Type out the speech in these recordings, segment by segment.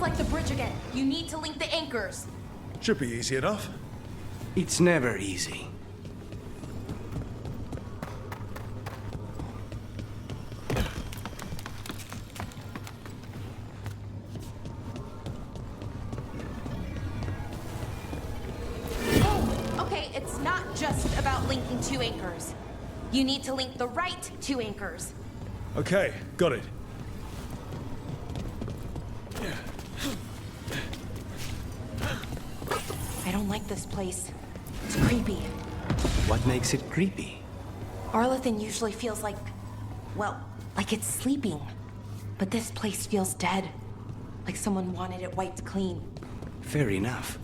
like the bridge again. You need to link the anchors. Should be easy enough. It's never easy. Oh, okay, it's not just about linking two anchors. You need to link the right two anchors. Okay, got it. I don't like this place. It's creepy. What makes it creepy? Arlathan usually feels like, well, like it's sleeping. But this place feels dead. Like someone wanted it wiped clean. Fair enough.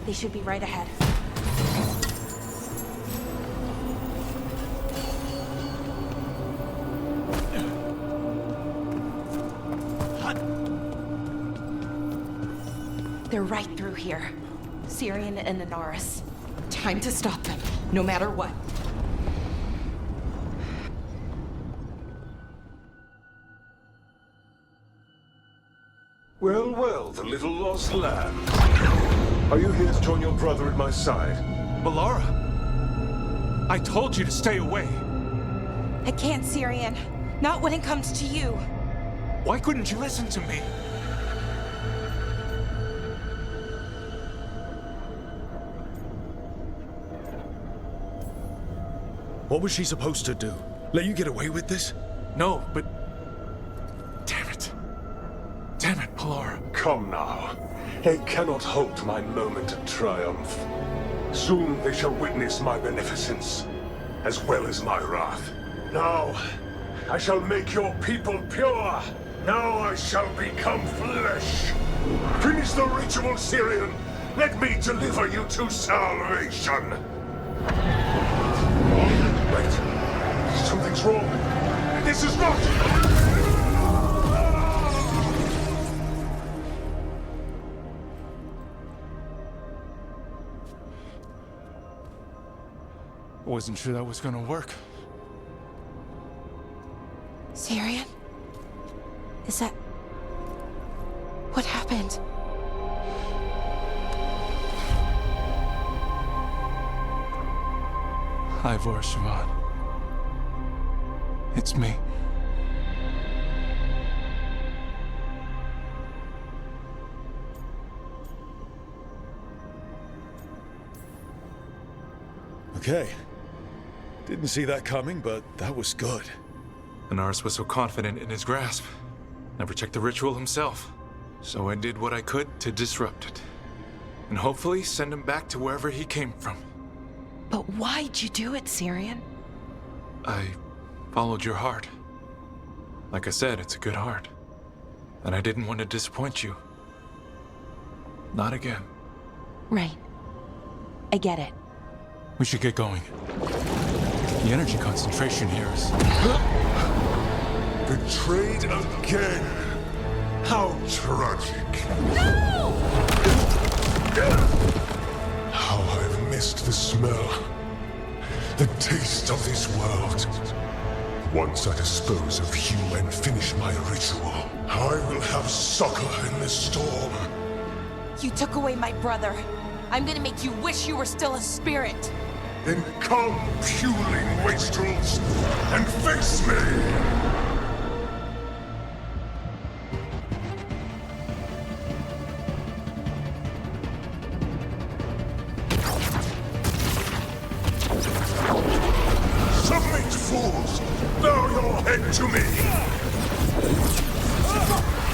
They should be right ahead. They're right through here. Syrian and Inaris. Time to stop them, no matter what. Well, well, the little lost lamb. Are you here to join your brother at my side? Melara! I told you to stay away! I can't, Syrian. Not when it comes to you. Why couldn't you listen to me? What was she supposed to do? Let you get away with this? No, but... Damn it. Damn it, Melara. Come now. They cannot halt my moment of triumph. Soon they shall witness my beneficence, as well as my wrath. Now, I shall make your people pure. Now I shall become flesh. Finish the ritual, Syrian. Let me deliver you to salvation. Wait. Something's wrong. This is not... I wasn't sure that was gonna work. Syrian? Is that... what happened? Ivor Siobhan. It's me. Okay. Didn't see that coming, but that was good. Inaris was so confident in his grasp. Never checked the ritual himself. So I did what I could to disrupt it. And hopefully send him back to wherever he came from. But why'd you do it, Syrian? I followed your heart. Like I said, it's a good heart. And I didn't want to disappoint you. Not again. Right. I get it. We should get going. The energy concentration here is... Betrayed again. How tragic. No! How I've missed the smell. The taste of this world. Once I dispose of you and finish my ritual, I will have succor in this storm. You took away my brother. I'm gonna make you wish you were still a spirit. Then come, puling wastrels, and face me! Submit, fools! Bow your head to me!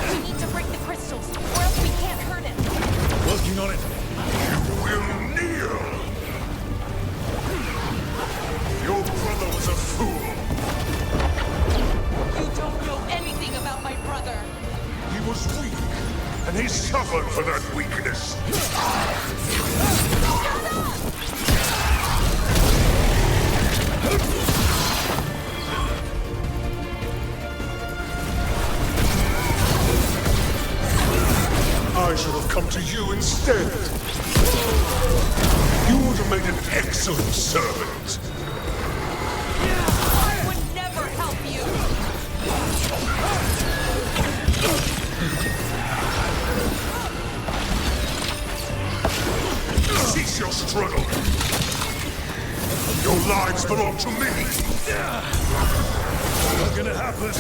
We need to break the crystals, or else we can't hurt him. Working on it. You will kneel! Your brother was a fool. You don't know anything about my brother. He was weak, and he suffered for that weakness. I should have come to you instead. You would have made an excellent servant. I would never help you. Cease your struggle. Your lives belong to me. Not gonna happen.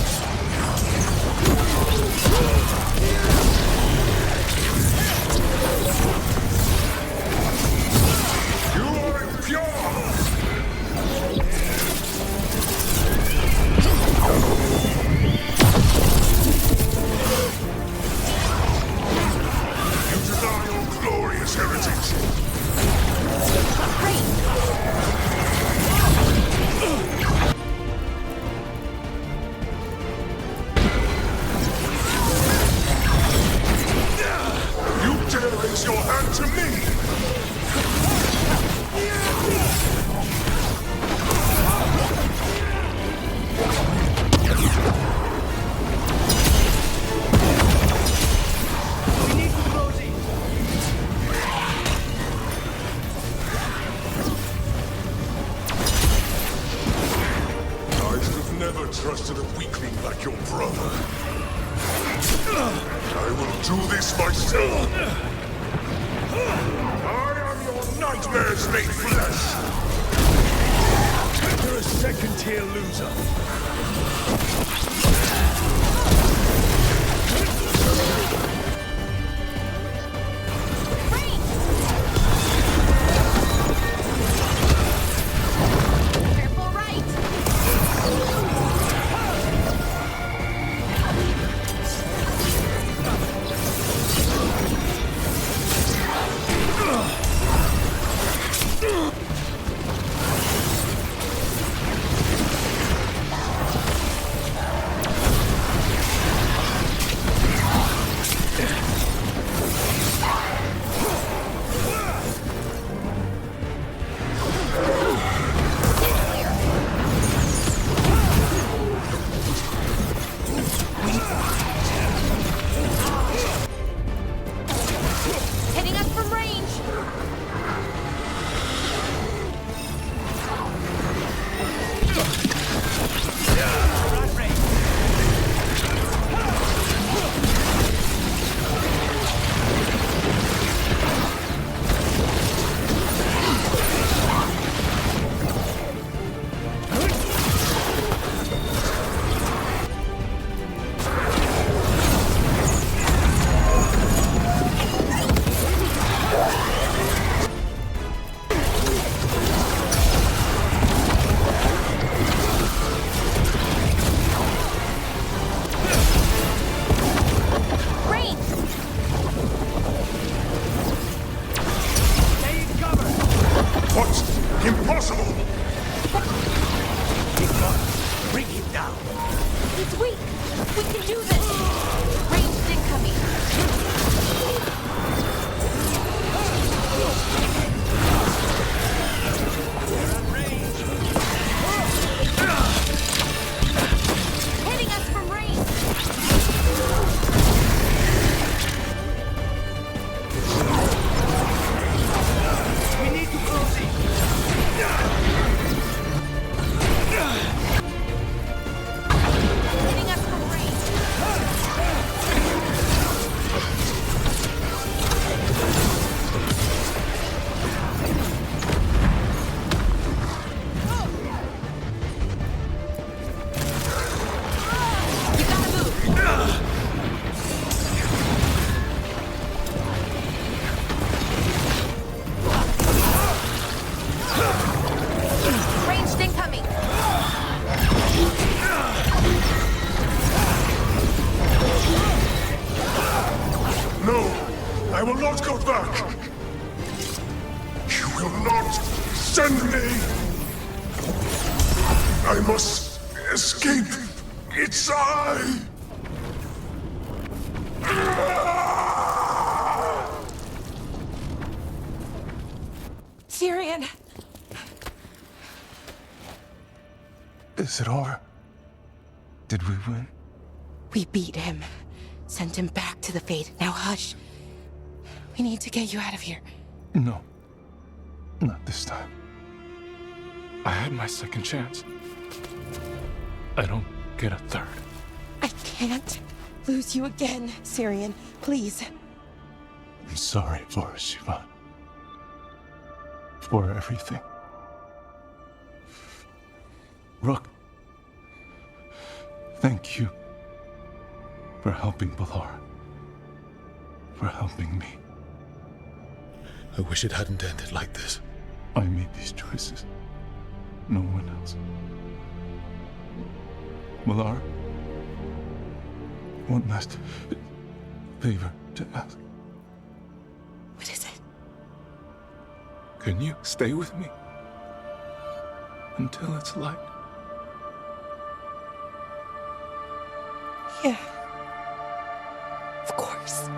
You are impure. You deny your glorious heritage. You dare raise your hand to me! I should have never trusted a weakling like your brother. I will do this myself. I am your nightmares made flesh. You're a second-tier loser. Careful right. Hitting us from range. What? Impossible! Bring him down. He's weak. We can do this. Ranged incoming. Hitting us from range. We need to close it. I will not go back! You will not send me! I must escape its eye! Tyrion! Is it over? Did we win? We beat him. Sent him back to the Fate. Now hush. We need to get you out of here. No. Not this time. I had my second chance. I don't get a third. I can't lose you again, Tyrion. Please. I'm sorry for Siobhan. For everything. Rook. Thank you. For helping Balara. For helping me. I wish it hadn't ended like this. I made these choices. No one else. Balara. One last favor to ask. What is it? Can you stay with me? Until it's light. Yeah. Of course.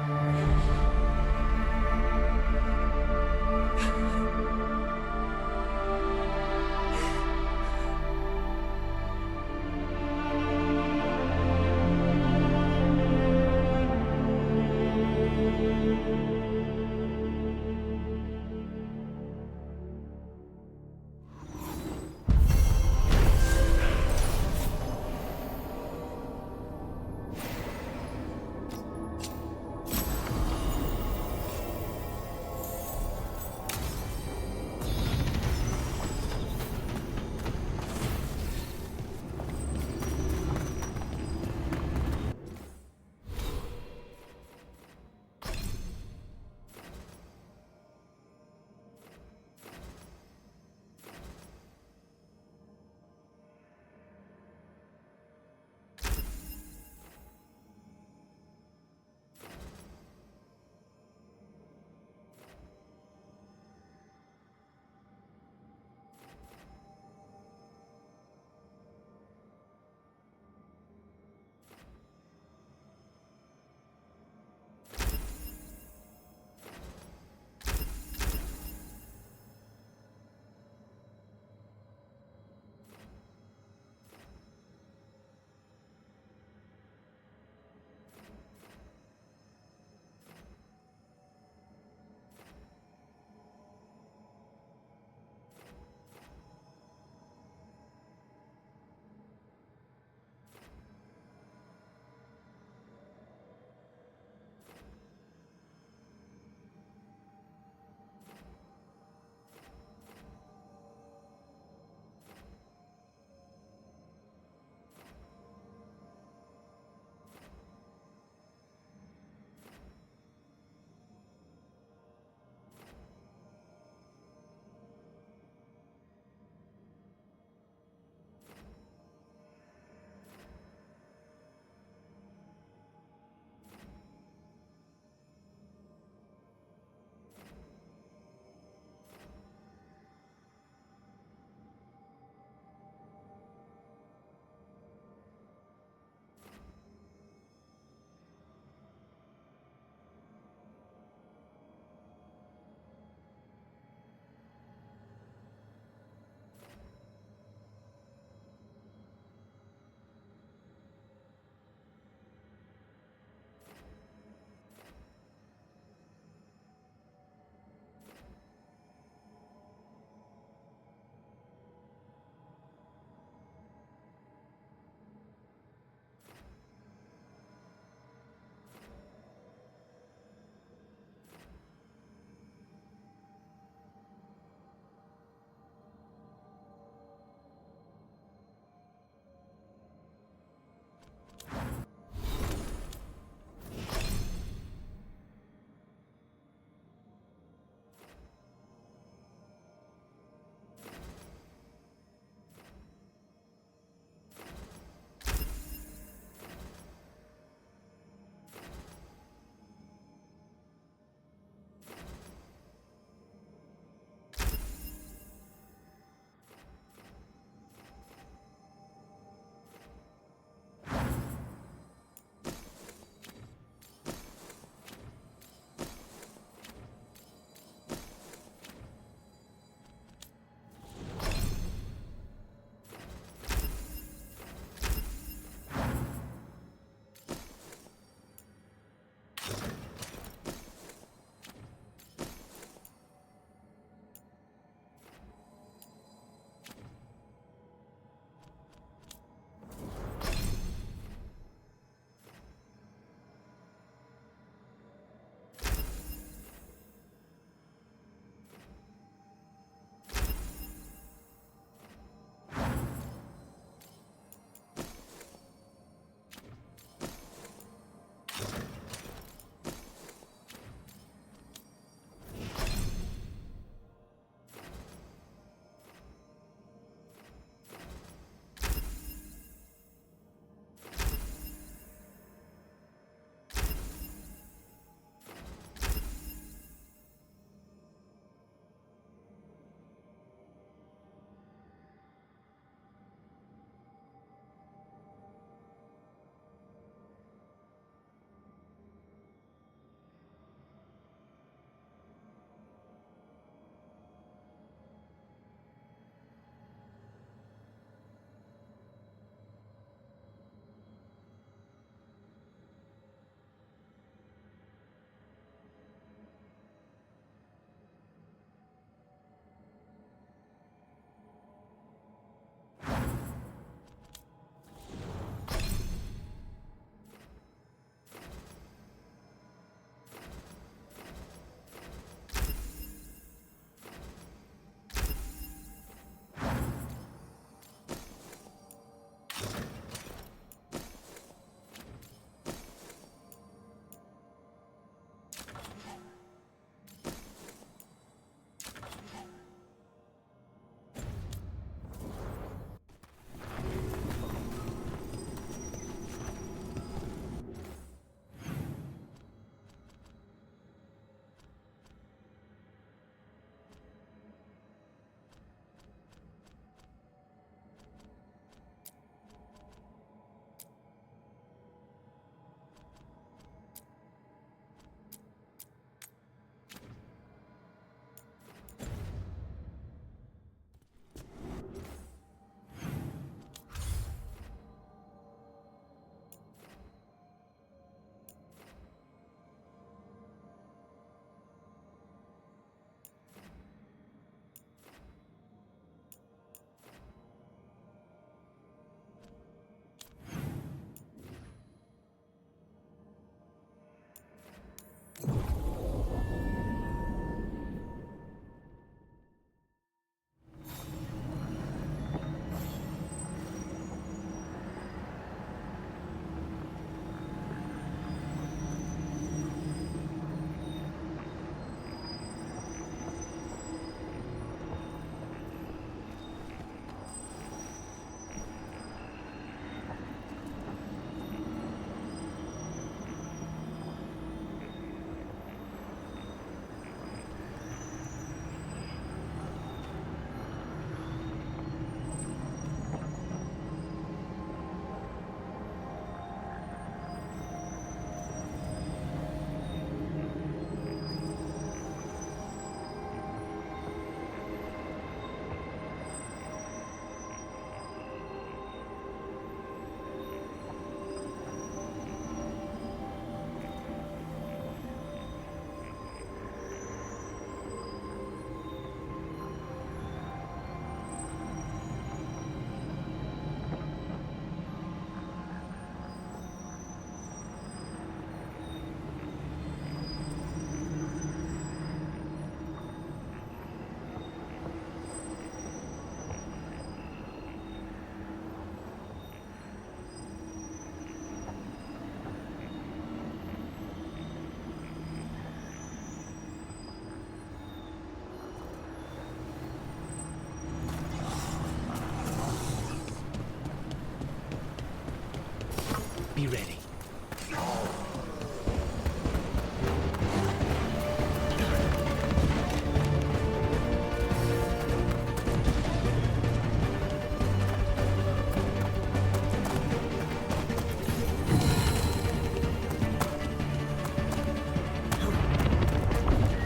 Be ready.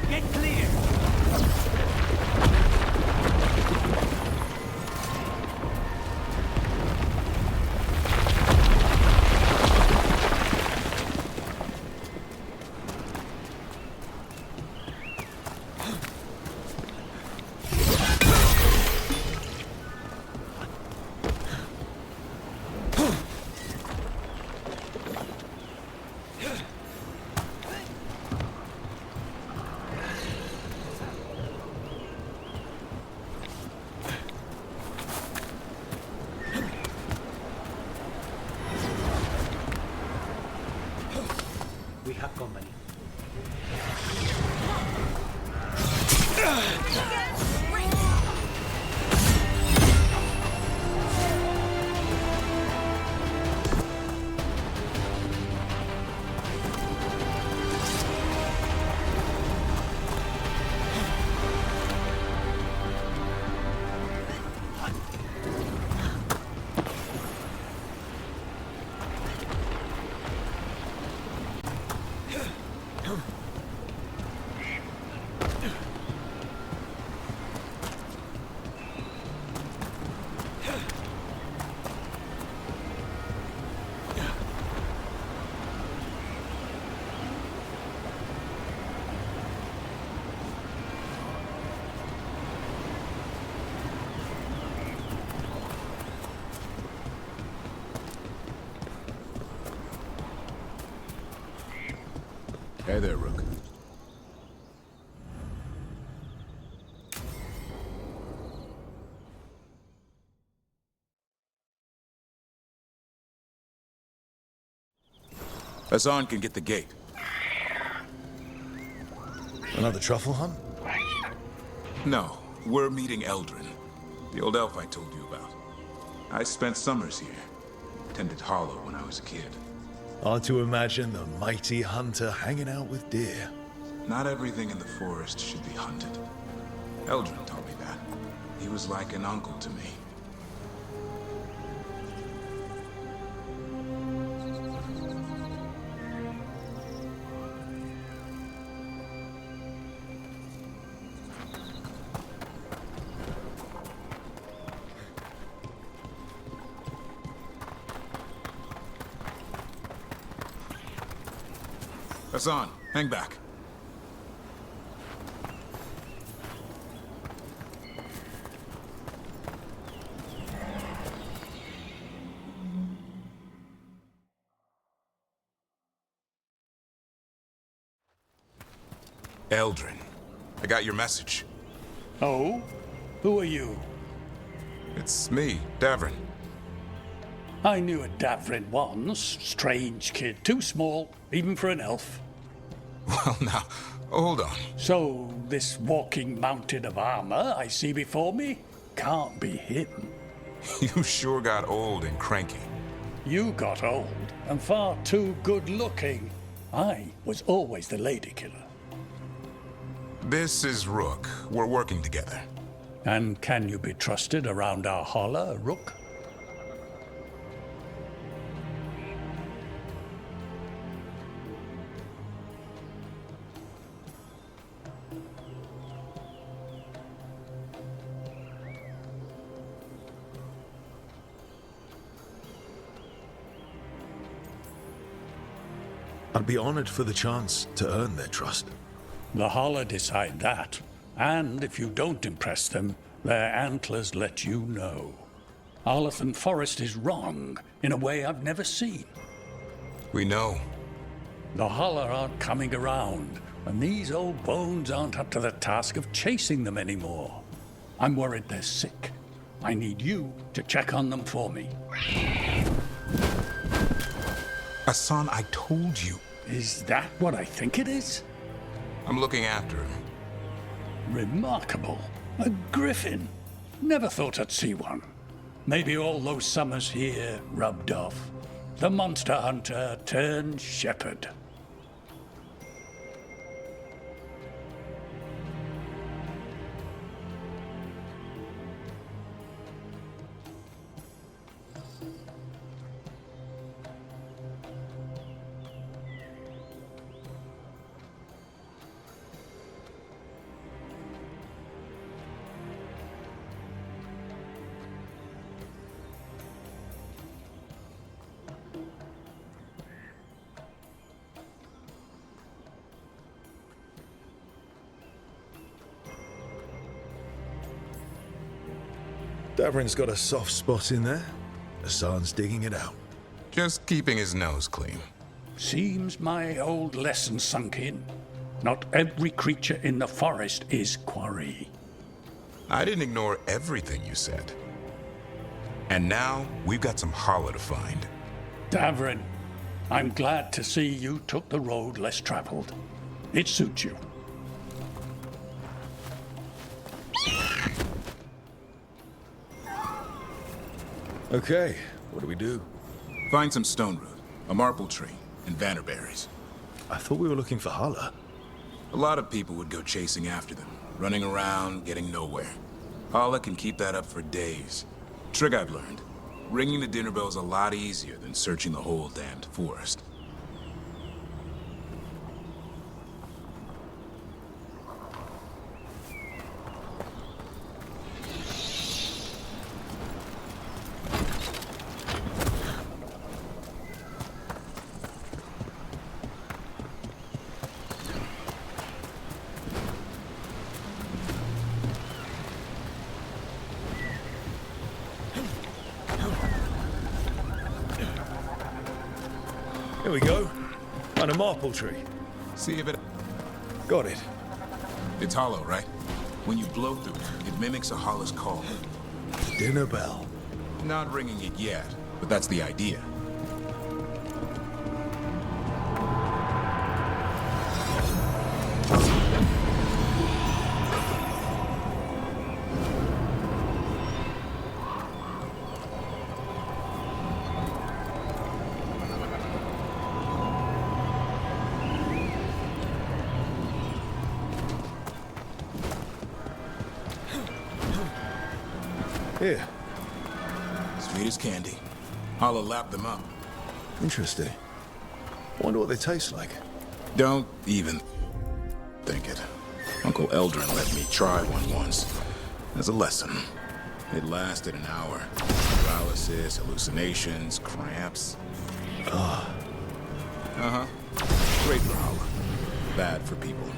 Get clear! We have company. Hey there, Rook. Hassan can get the gate. Another truffle hunt? No, we're meeting Eldrin, the old elf I told you about. I spent summers here. Tended Hollow when I was a kid. Hard to imagine the mighty hunter hanging out with deer. Not everything in the forest should be hunted. Eldrin taught me that. He was like an uncle to me. Hassan, hang back. Eldrin, I got your message. Oh? Who are you? It's me, Davrin. I knew a Davrin once. Strange kid. Too small, even for an elf. Well, now, hold on. So, this walking mountain of armor I see before me can't be him. You sure got old and cranky. You got old and far too good looking. I was always the lady killer. This is Rook. We're working together. And can you be trusted around our holler, Rook? I'd be honored for the chance to earn their trust. The holler decide that. And if you don't impress them, their antlers let you know. Arlathan Forest is wrong in a way I've never seen. We know. The holler aren't coming around, and these old bones aren't up to the task of chasing them anymore. I'm worried they're sick. I need you to check on them for me. Hassan, I told you. Is that what I think it is? I'm looking after him. Remarkable. A griffin. Never thought I'd see one. Maybe all those summers here rubbed off. the monster hunter turned shepherd. Davrin's got a soft spot in there. Hassan's digging it out. Just keeping his nose clean. Seems my old lesson sunk in. Not every creature in the forest is quarry. I didn't ignore everything you said. And now, we've got some Hala to find. Davrin, I'm glad to see you took the road less traveled. It suits you. Okay, what do we do? Find some stone root, a marble tree, and vanderberries. I thought we were looking for Hala. A lot of people would go chasing after them, running around, getting nowhere. Hala can keep that up for days. Trick I've learned. Ringing the dinner bell's a lot easier than searching the whole damned forest. Here we go. On a maple tree. See if it... Got it. It's hollow, right? When you blow through it, it mimics a Hala's call. Dinner bell. Not ringing it yet, but that's the idea. Here. Sweet as candy. Hala lapped them up. Interesting. Wonder what they taste like. Don't even think it. Uncle Eldrin let me try one once. As a lesson. It lasted an hour. Paralysis, hallucinations, cramps. Uh-huh. Great for Hala. Bad for people.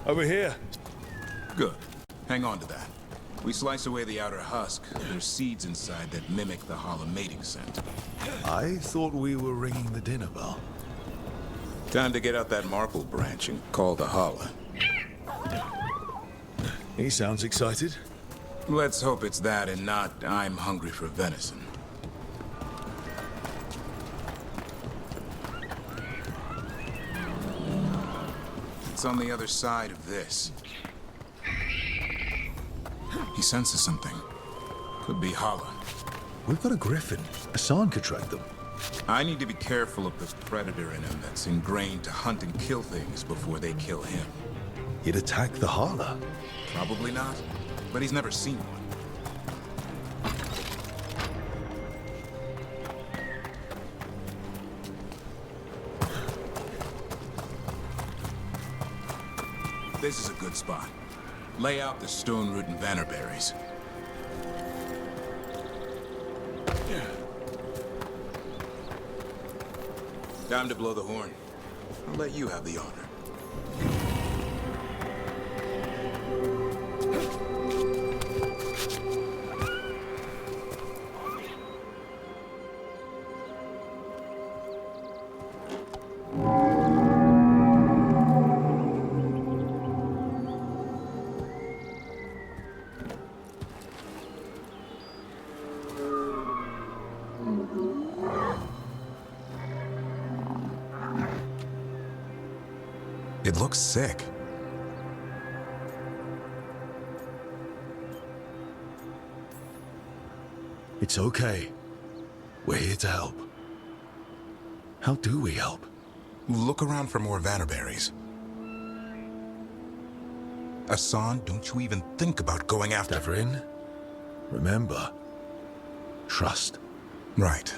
Over here. Good. Hang on to that. We slice away the outer husk. There's seeds inside that mimic the Hala mating scent. I thought we were ringing the dinner bell. Time to get out that marble branch and call the Hala. He sounds excited. Let's hope it's that and not I'm hungry for venison. It's on the other side of this. He senses something. Could be Hala. We've got a griffin. Hassan could track them. I need to be careful of the predator in him that's ingrained to hunt and kill things before they kill him. He'd attack the Hala. Probably not, but he's never seen one. This is a good spot. Lay out the stone root and vanderberries. Time to blow the horn. I'll let you have the honor. It looks sick. It's okay. We're here to help. How do we help? Look around for more Vannerberries. Hassan, don't you even think about going after... Devrin, remember, trust. Right.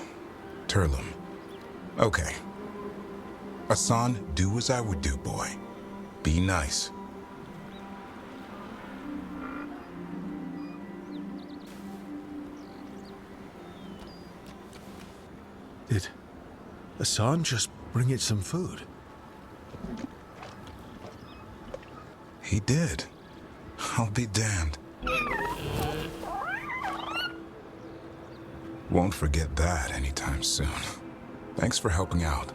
Turlum. Okay. Hassan, do as I would do, boy. Be nice. Did Hassan just bring it some food? He did. I'll be damned. Won't forget that anytime soon. Thanks for helping out.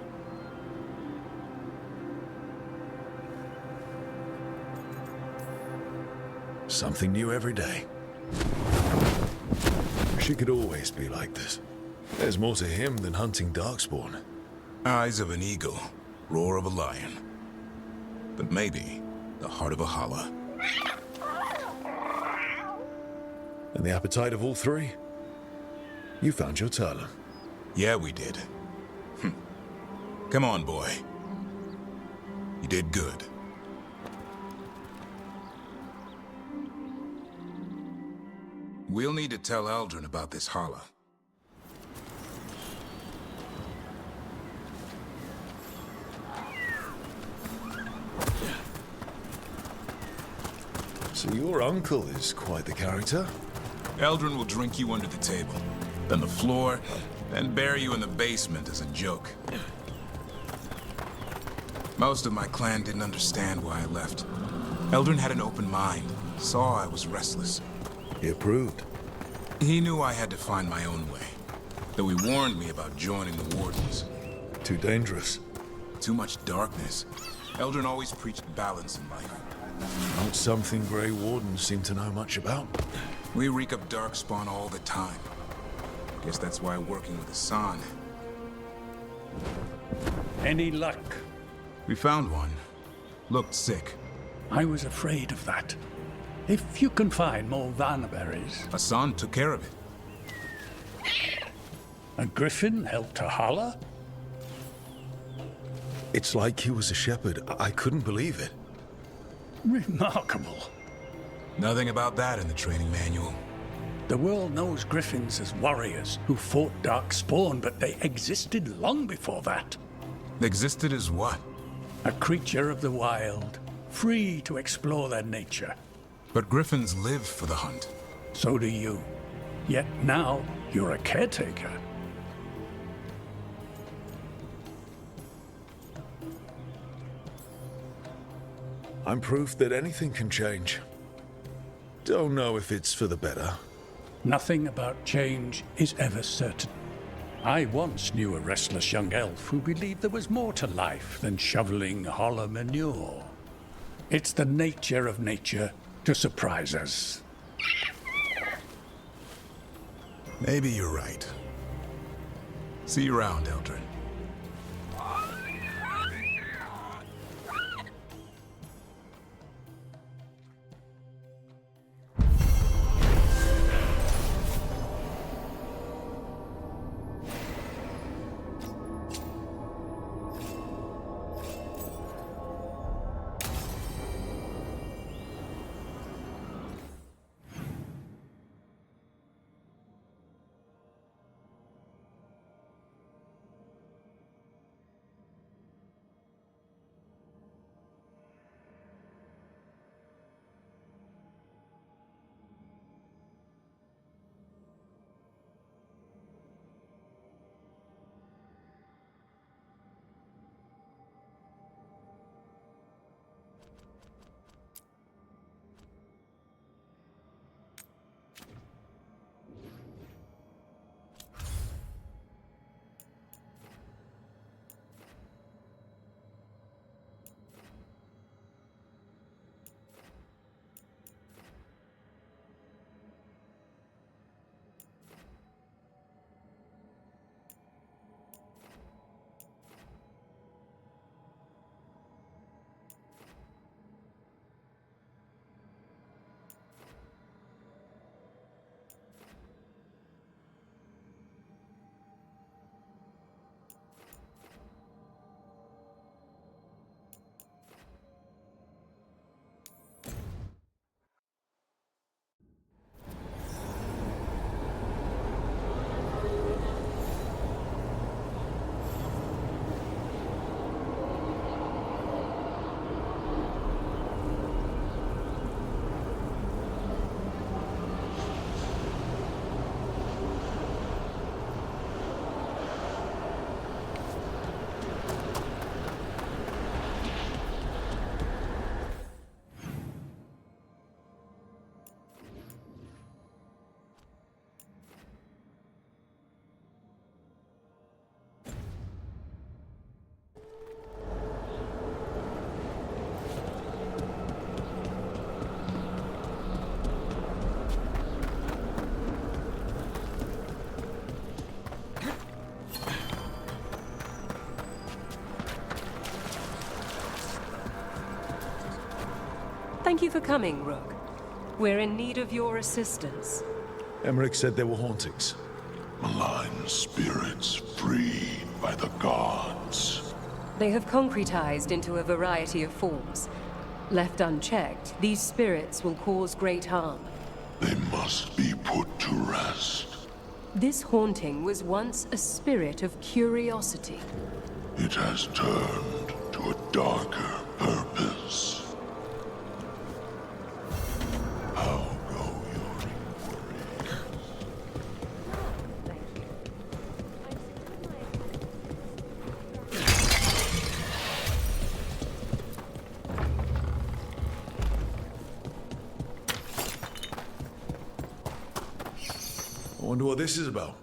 Something new every day. She could always be like this. There's more to him than hunting darkspawn. Eyes of an eagle, roar of a lion. But maybe the heart of a holla. And the appetite of all three? You found your Turlum. Yeah, we did. Come on, boy. You did good. We'll need to tell Eldrin about this holla. So your uncle is quite the character? Eldrin will drink you under the table, then the floor, then bury you in the basement as a joke. Most of my clan didn't understand why I left. Eldrin had an open mind, saw I was restless. He approved. He knew I had to find my own way, though he warned me about joining the Wardens. Too dangerous. Too much darkness. Eldrin always preached balance in life. Not something Grey Wardens seem to know much about. We reek of darkspawn all the time. Guess that's why working with Hassan. Any luck? We found one. Looked sick. I was afraid of that. If you can find more Vannerberries. Hassan took care of it. A griffin helped to holler? It's like he was a shepherd. I couldn't believe it. Remarkable. Nothing about that in the training manual. The world knows griffins as warriors who fought darkspawn, but they existed long before that. Existed as what? A creature of the wild, free to explore their nature. But griffins live for the hunt. So do you. Yet now, you're a caretaker. I'm proof that anything can change. Don't know if it's for the better. Nothing about change is ever certain. I once knew a restless young elf who believed there was more to life than shoveling hollow manure. It's the nature of nature to surprise us. Maybe you're right. See you around, Eldrin. Thank you for coming, Rook. We're in need of your assistance. Emmerich said there were hauntings. Malign spirits freed by the gods. They have concretized into a variety of forms. Left unchecked, these spirits will cause great harm. They must be put to rest. This haunting was once a spirit of curiosity. It has turned to a darker purpose. How go your inquiries? I wonder what this is about.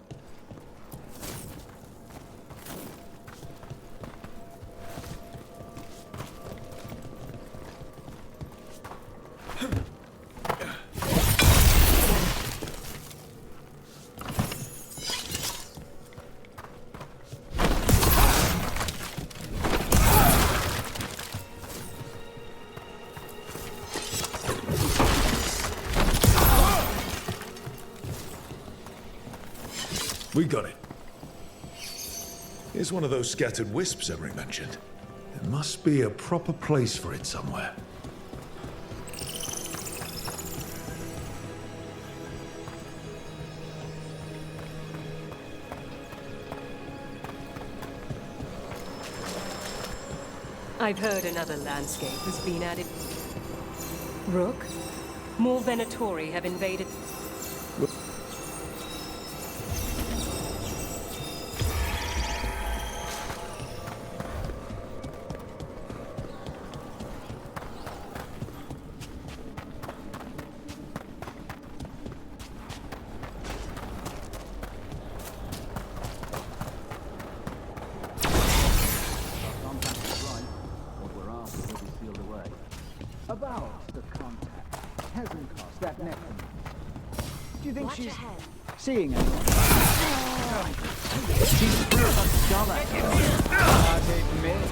We got it. Here's one of those scattered wisps Emmerich mentioned. There must be a proper place for it somewhere. I've heard another landscape has been added. Rook, more Venatori have invaded. About the contact. Hasn't cost that next one. Do you think Watch she's ahead. seeing anyone? She's a scholar. Not a myth.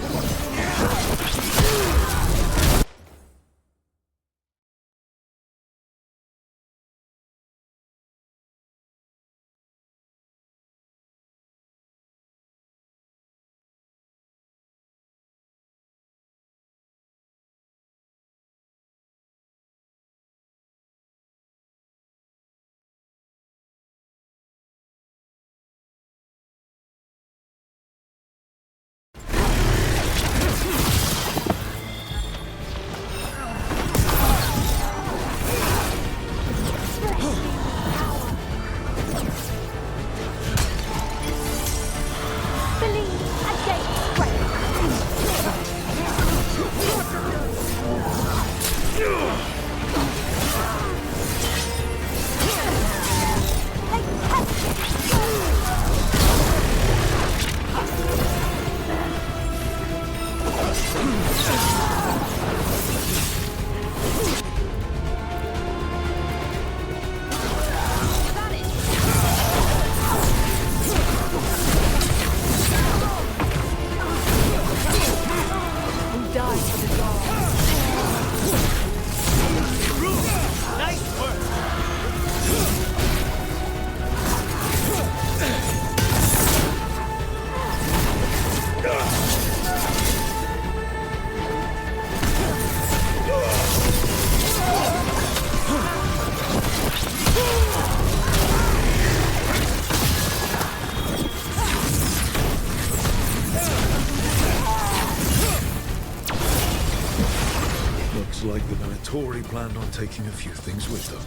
Looks like the Venatori planned on taking a few things with them.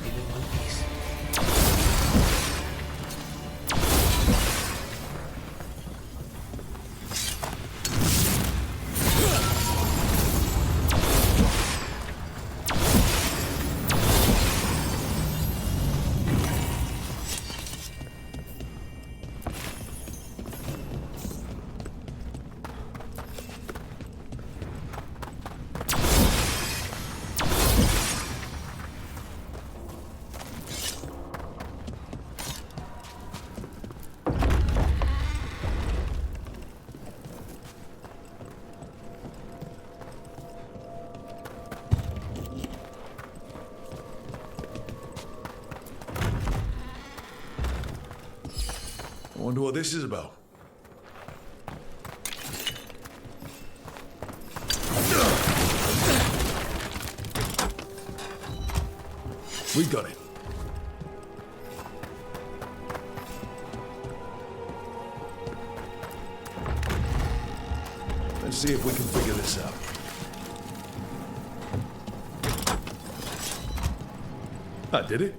Wonder what this is about. We got it. Let's see if we can figure this out. I did it.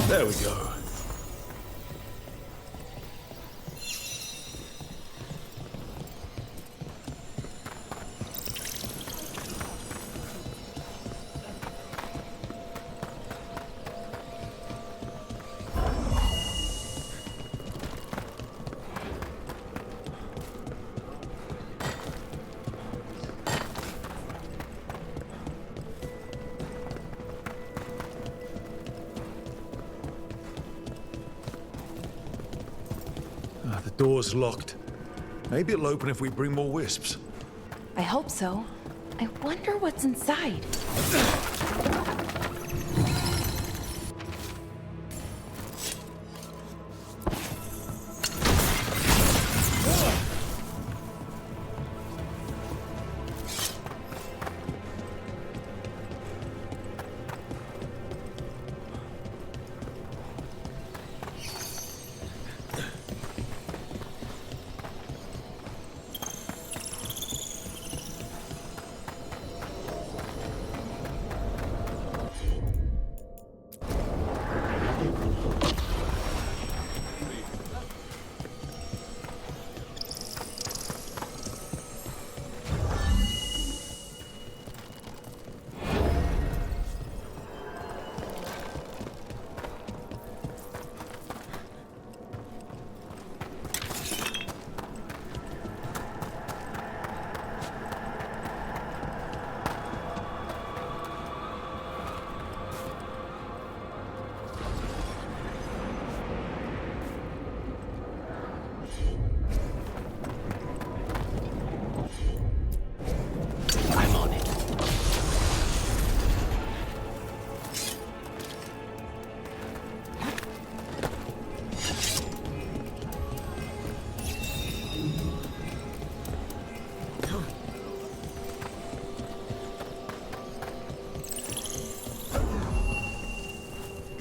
There we go. The door's locked. Maybe it'll open if we bring more wisps. I hope so. I wonder what's inside.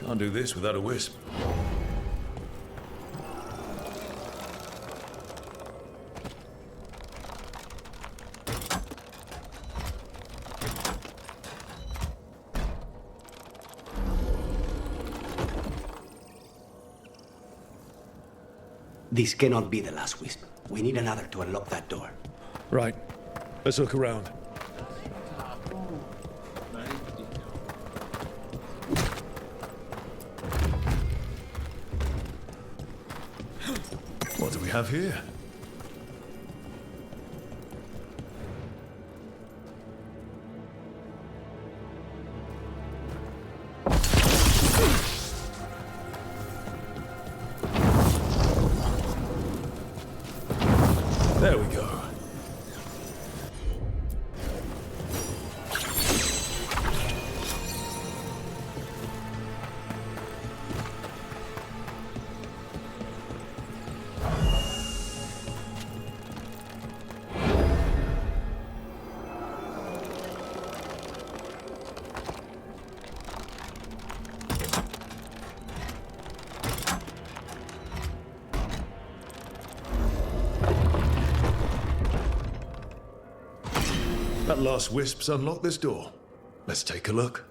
Can't do this without a wisp. This cannot be the last wisp. We need another to unlock that door. Right. Let's look around. What do we have here? There we go. That last wisp's unlocked this door. Let's take a look.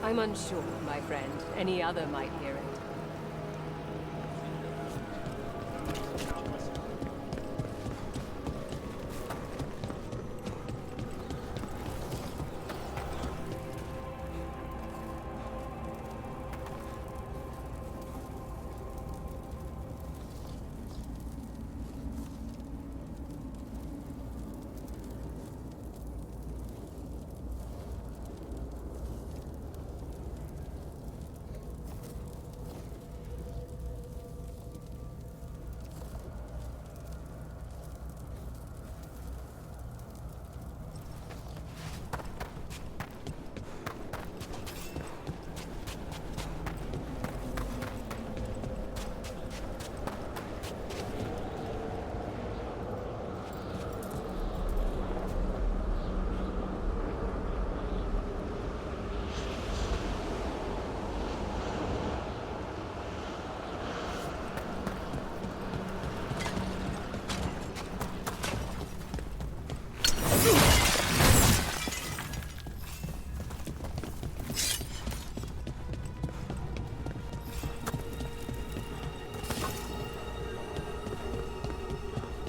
I'm unsure, my friend. Any other might hear it.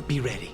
Be ready.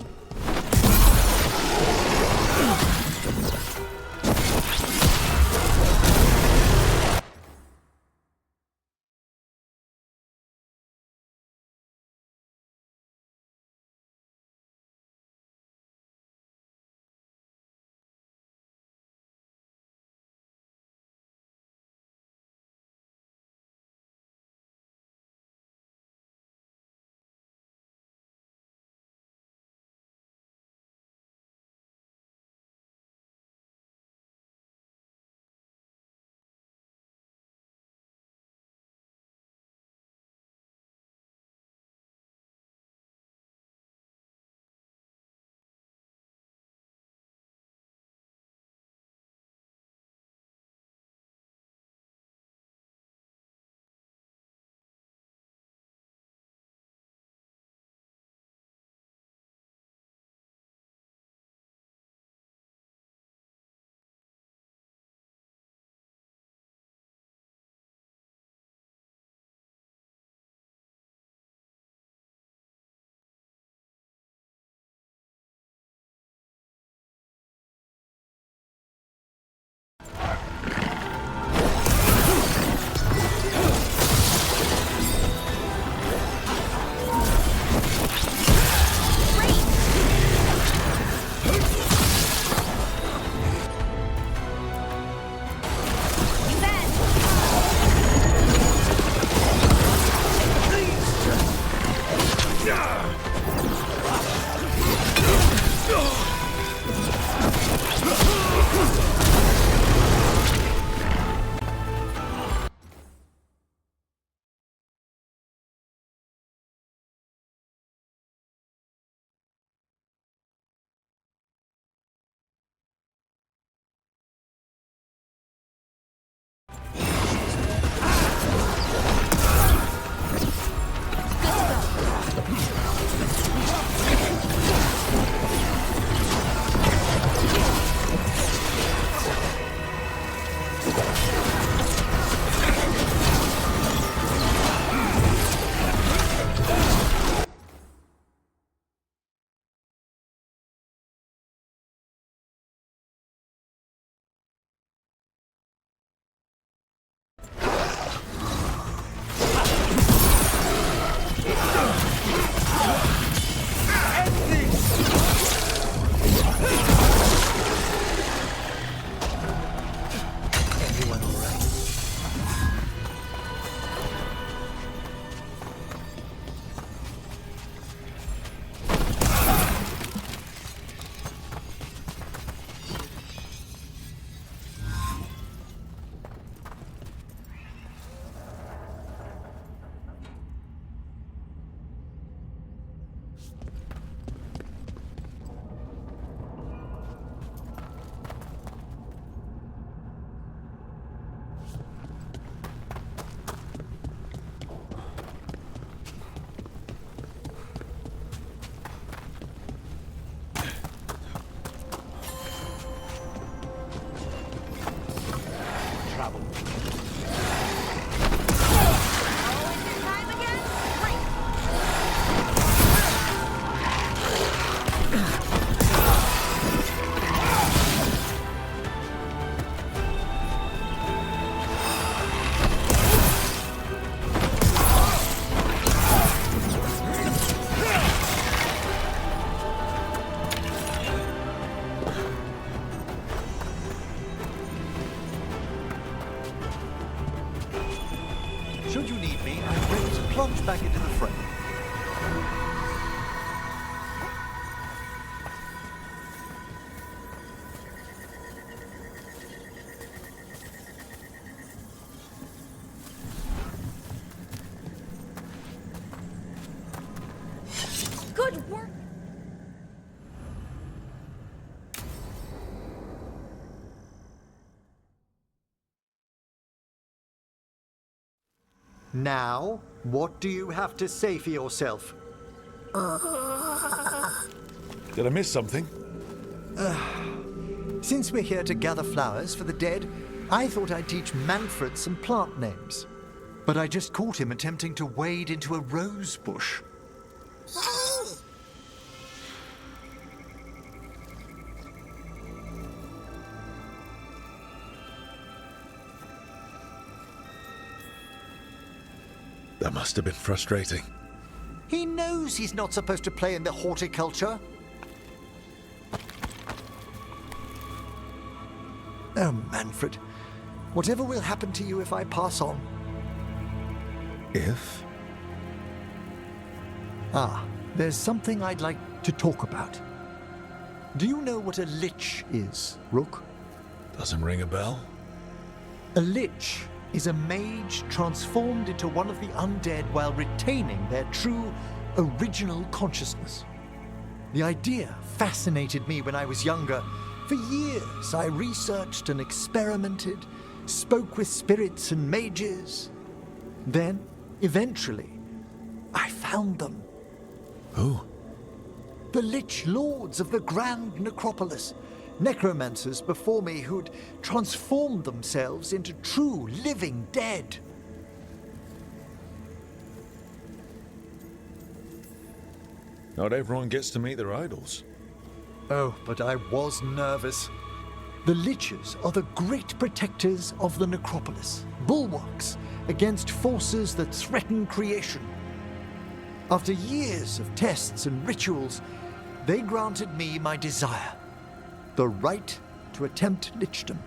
Should you need me, I'm ready to plunge back into the fray. Good work! Now, what do you have to say for yourself? Did I miss something? Since we're here to gather flowers for the dead, I thought I'd teach Manfred some plant names. But I just caught him attempting to wade into a rose bush. That must have been frustrating. He knows he's not supposed to play in the horticulture. Oh, Manfred. Whatever will happen to you if I pass on? If? Ah, there's something I'd like to talk about. Do you know what a lich is, Rook? Doesn't ring a bell? A lich is a mage transformed into one of the undead while retaining their true, original consciousness. The idea fascinated me when I was younger. For years, I researched and experimented, spoke with spirits and mages. Then, eventually, I found them. Who? The Lich Lords of the Grand Necropolis. Necromancers before me who'd transformed themselves into true living dead. Not everyone gets to meet their idols. Oh, but I was nervous. The Liches are the great protectors of the Necropolis, bulwarks against forces that threaten creation. After years of tests and rituals, they granted me my desire. The right to attempt lichdom.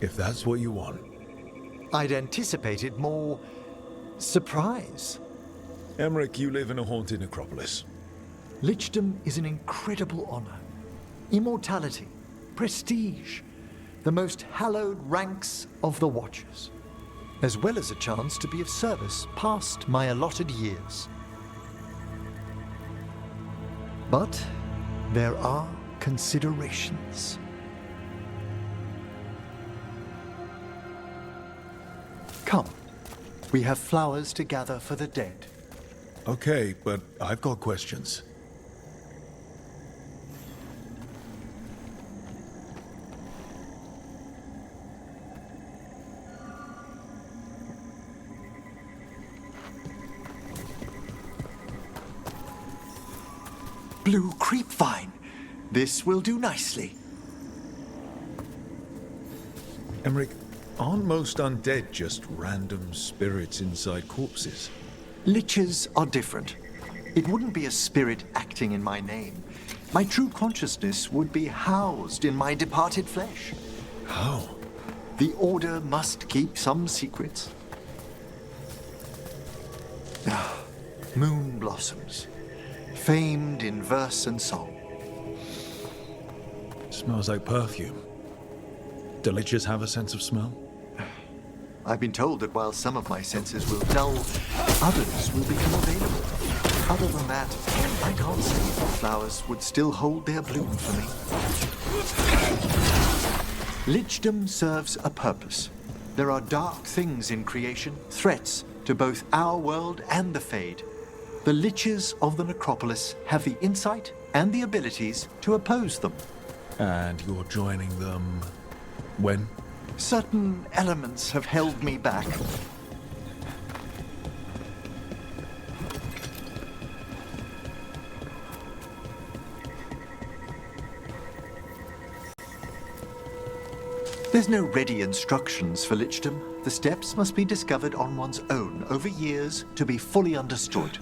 If that's what you want. I'd anticipated more surprise. Emmerich, you live in a haunted necropolis. Lichdom is an incredible honor. Immortality, prestige, the most hallowed ranks of the Watchers, as well as a chance to be of service past my allotted years. But there are considerations. Come, we have flowers to gather for the dead. Okay, but I've got questions. Blue creepvine. This will do nicely. Emmerich, aren't most undead just random spirits inside corpses? Liches are different. It wouldn't be a spirit acting in my name. My true consciousness would be housed in my departed flesh. How? The Order must keep some secrets. Moon blossoms, famed in verse and song. Smells like perfume. Do liches have a sense of smell? I've been told that while some of my senses will dull, others will become available. Other than that, I can't say if the flowers would still hold their bloom for me. Lichdom serves a purpose. There are dark things in creation, threats to both our world and the Fade. The Liches of the Necropolis have the insight and the abilities to oppose them. And you're joining them when? Certain elements have held me back. There's no ready instructions for lichdom. The steps must be discovered on one's own over years to be fully understood.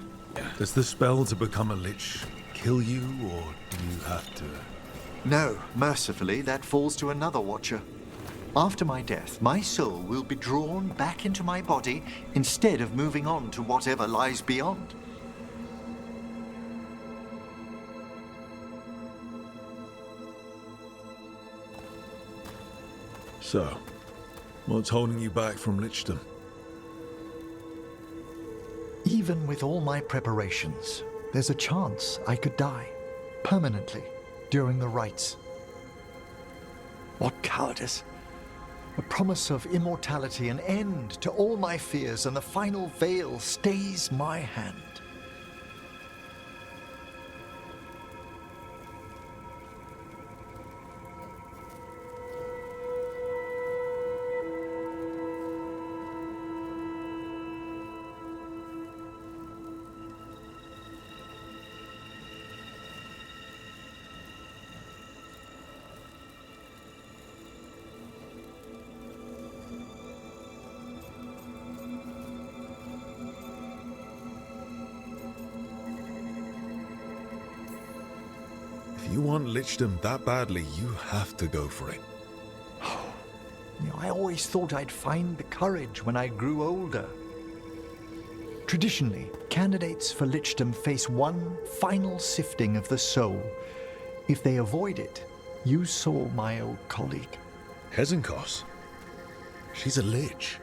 Does the spell to become a lich kill you, or do you have to... No, mercifully, that falls to another watcher. After my death, my soul will be drawn back into my body instead of moving on to whatever lies beyond. So, what's holding you back from lichdom? Even with all my preparations, there's a chance I could die permanently during the rites. What cowardice! A promise of immortality, an end to all my fears, and the final veil stays my hand. If you want lichdom that badly, you have to go for it. I always thought I'd find the courage when I grew older. Traditionally, candidates for lichdom face one final sifting of the soul. If they avoid it, you saw my old colleague. Hezenkos? She's a lich.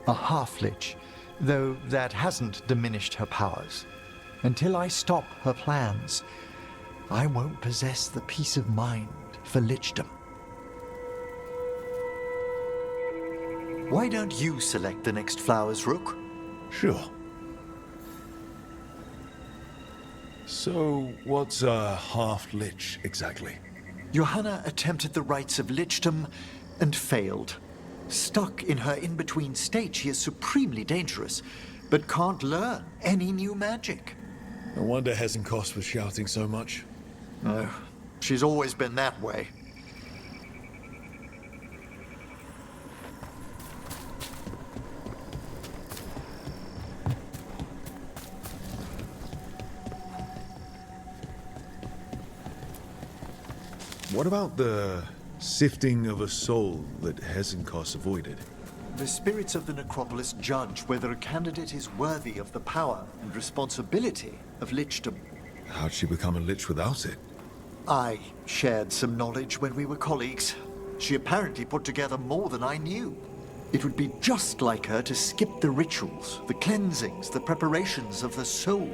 A half-lich, though that hasn't diminished her powers. Until I stop her plans, I won't possess the peace of mind for lichdom. Why don't you select the next flowers, Rook? Sure. So, what's a half-lich exactly? Johanna attempted the rites of lichdom and failed. Stuck in her in-between state, she is supremely dangerous, but can't learn any new magic. No wonder Hezenkos was shouting so much. No, she's always been that way. What about the sifting of a soul that Hezenkos avoided? The spirits of the necropolis judge whether a candidate is worthy of the power and responsibility of lichdom. How'd she become a lich without it? I shared some knowledge when we were colleagues. She apparently put together more than I knew. It would be just like her to skip the rituals, the cleansings, the preparations of the soul.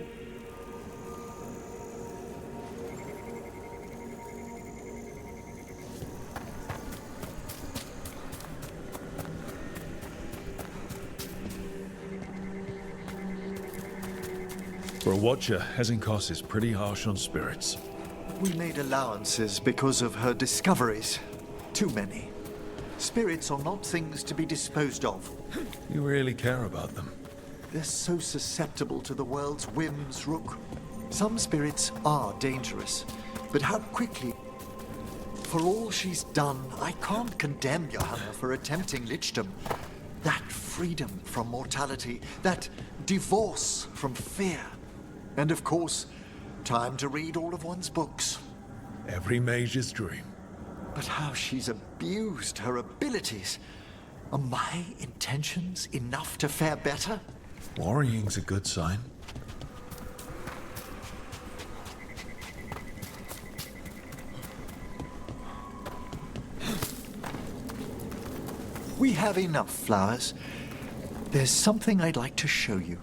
For a watcher, Hezenkos is pretty harsh on spirits. We made allowances because of her discoveries. Too many. Spirits are not things to be disposed of. You really care about them? They're so susceptible to the world's whims, Rook. Some spirits are dangerous, but how quickly... For all she's done, I can't condemn Johanna for attempting lichdom. That freedom from mortality, that divorce from fear. And of course, time to read all of one's books. Every mage's dream. But how she's abused her abilities. Are my intentions enough to fare better? Worrying's a good sign. We have enough flowers. There's something I'd like to show you.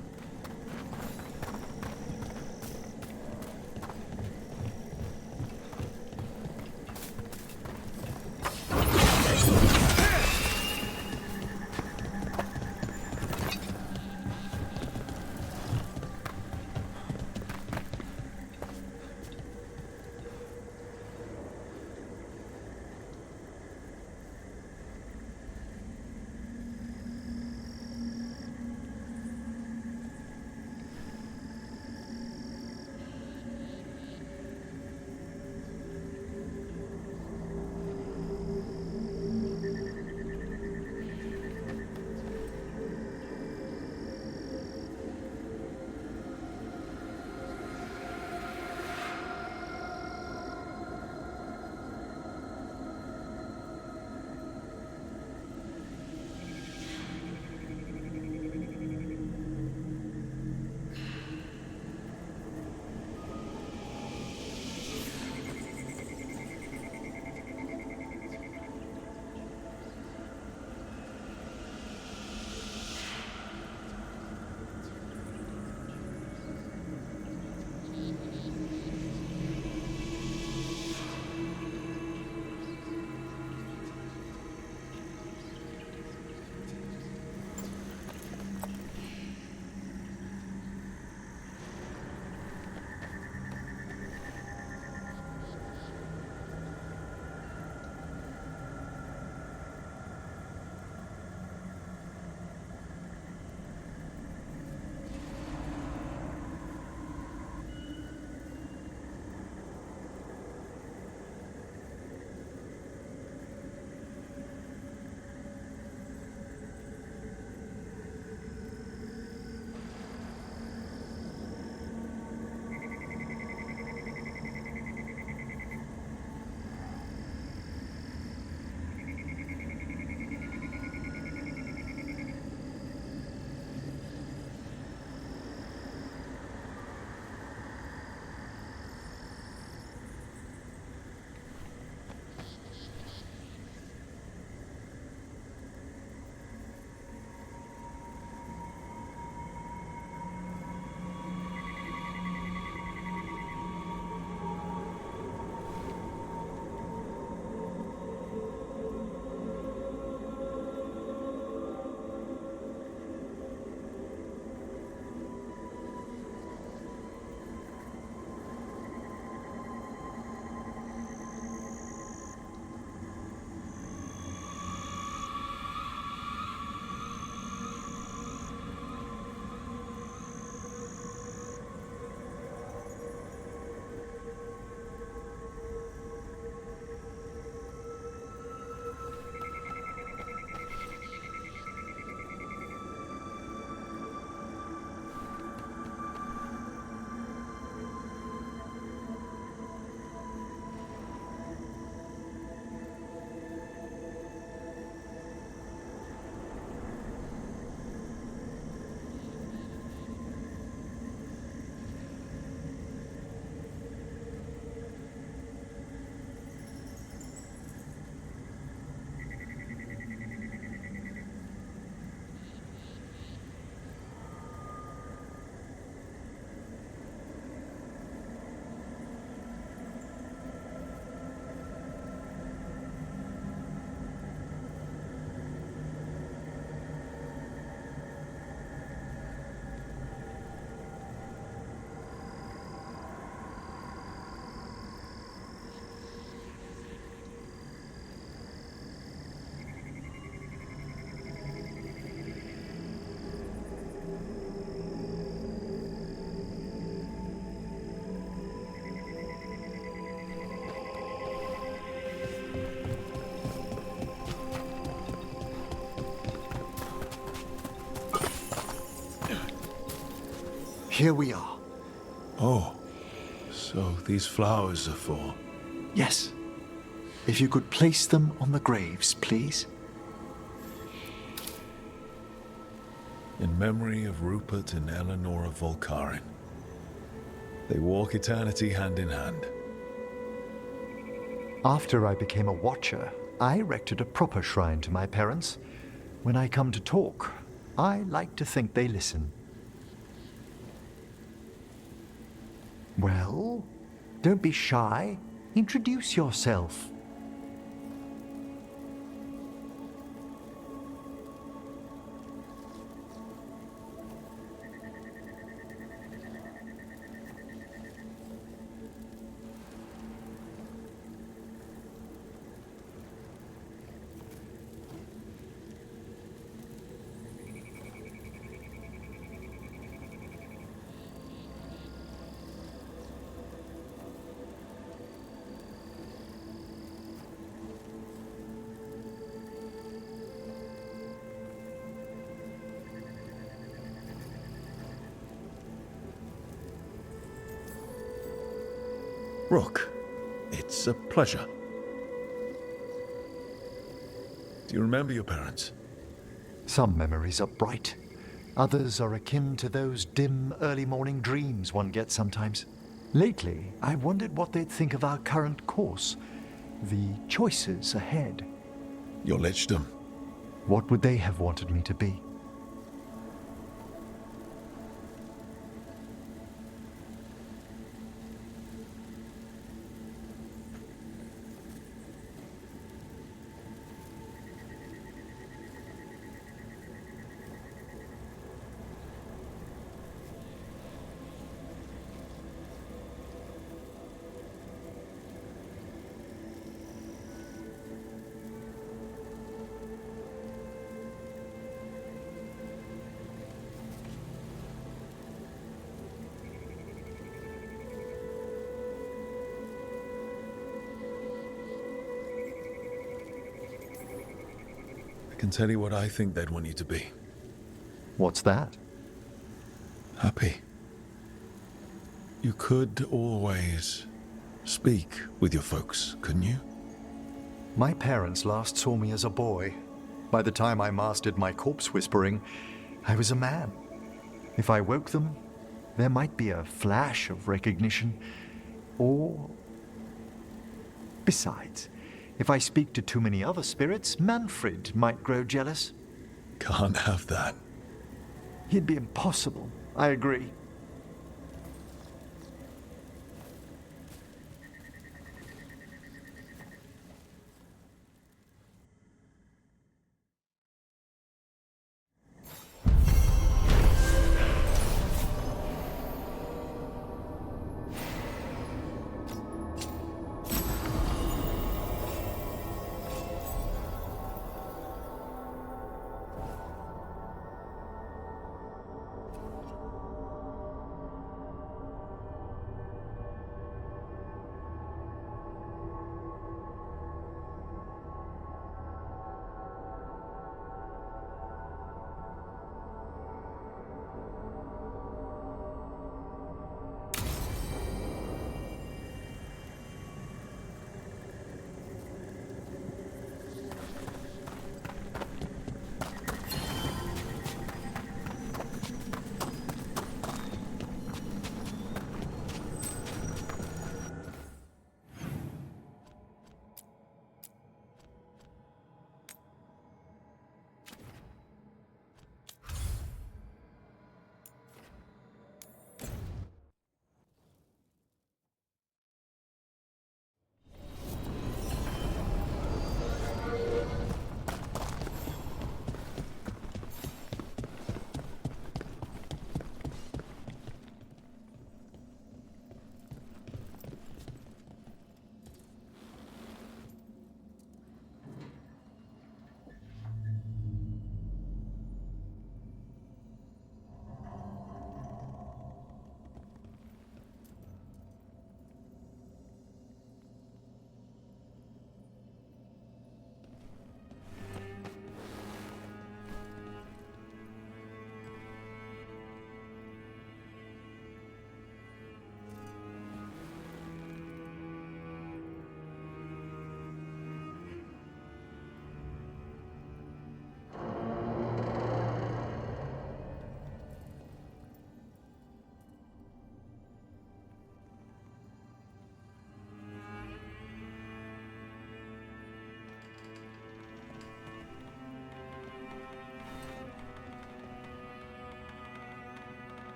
here we are. Oh, so these flowers are for... Yes. If you could place them on the graves, please. In memory of Rupert and Eleanor Volcarin. They walk eternity hand in hand. After I became a watcher, I erected a proper shrine to my parents. When I come to talk, I like to think they listen. Well, don't be shy. Introduce yourself. Rook, it's a pleasure. Do you remember your parents? Some memories are bright. Others are akin to those dim early morning dreams one gets sometimes. Lately, I wondered what they'd think of our current course, the choices ahead. Your lichdom. What would they have wanted me to be? I can tell you what I think they'd want you to be. What's that? Happy. You could always speak with your folks, couldn't you? My parents last saw me as a boy. By the time I mastered my corpse whispering, I was a man. If I woke them, there might be a flash of recognition, or... Besides, if I speak to too many other spirits, Manfred might grow jealous. Can't have that. He'd be impossible, I agree.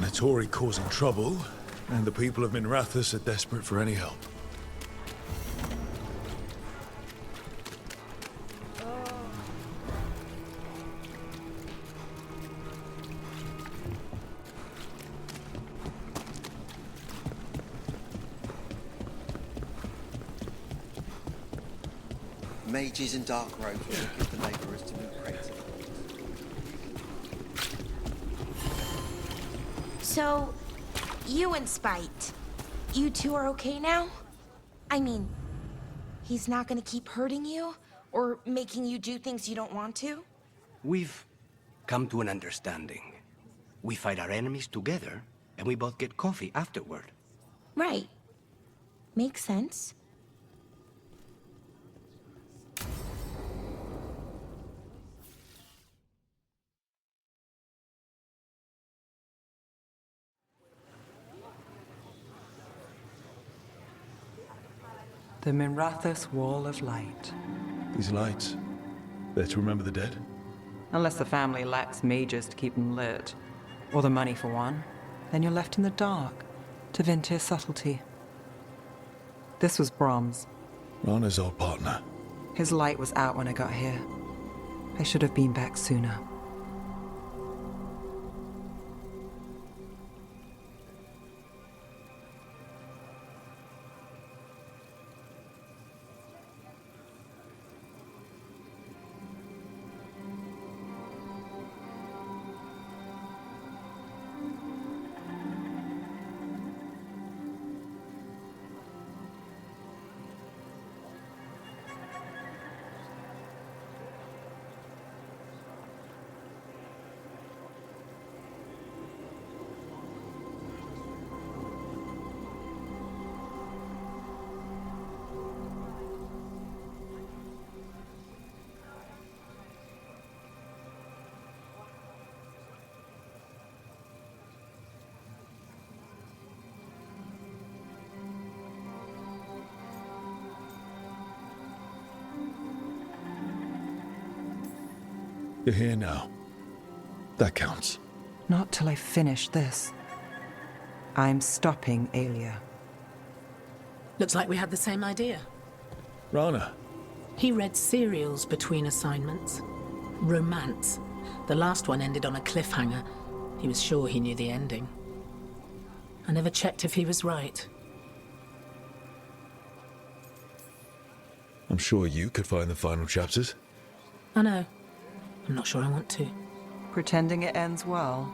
Tory causing trouble, and the people of Minrathous are desperate for any help. Mages in dark robes will give the labourers to move crates. So, you and Spite, you two are okay now? I mean, he's not gonna keep hurting you? Or making you do things you don't want to? We've come to an understanding. We fight our enemies together, and we both get coffee afterward. Right. Makes sense. The Minrathous Wall of Light. These lights, they're to remember the dead? Unless the family lacks mages to keep them lit, or the money for one, then you're left in the dark to Ventir subtlety. This was Brahms. Rana's old partner. His light was out when I got here. I should have been back sooner. You're here now. That counts. Not till I finish this. I'm stopping Aelia. Looks like we had the same idea. Rana. He read serials between assignments. Romance. The last one ended on a cliffhanger. He was sure he knew the ending. I never checked if he was right. I'm sure you could find the final chapters. I know. I'm not sure I want to. Pretending it ends well.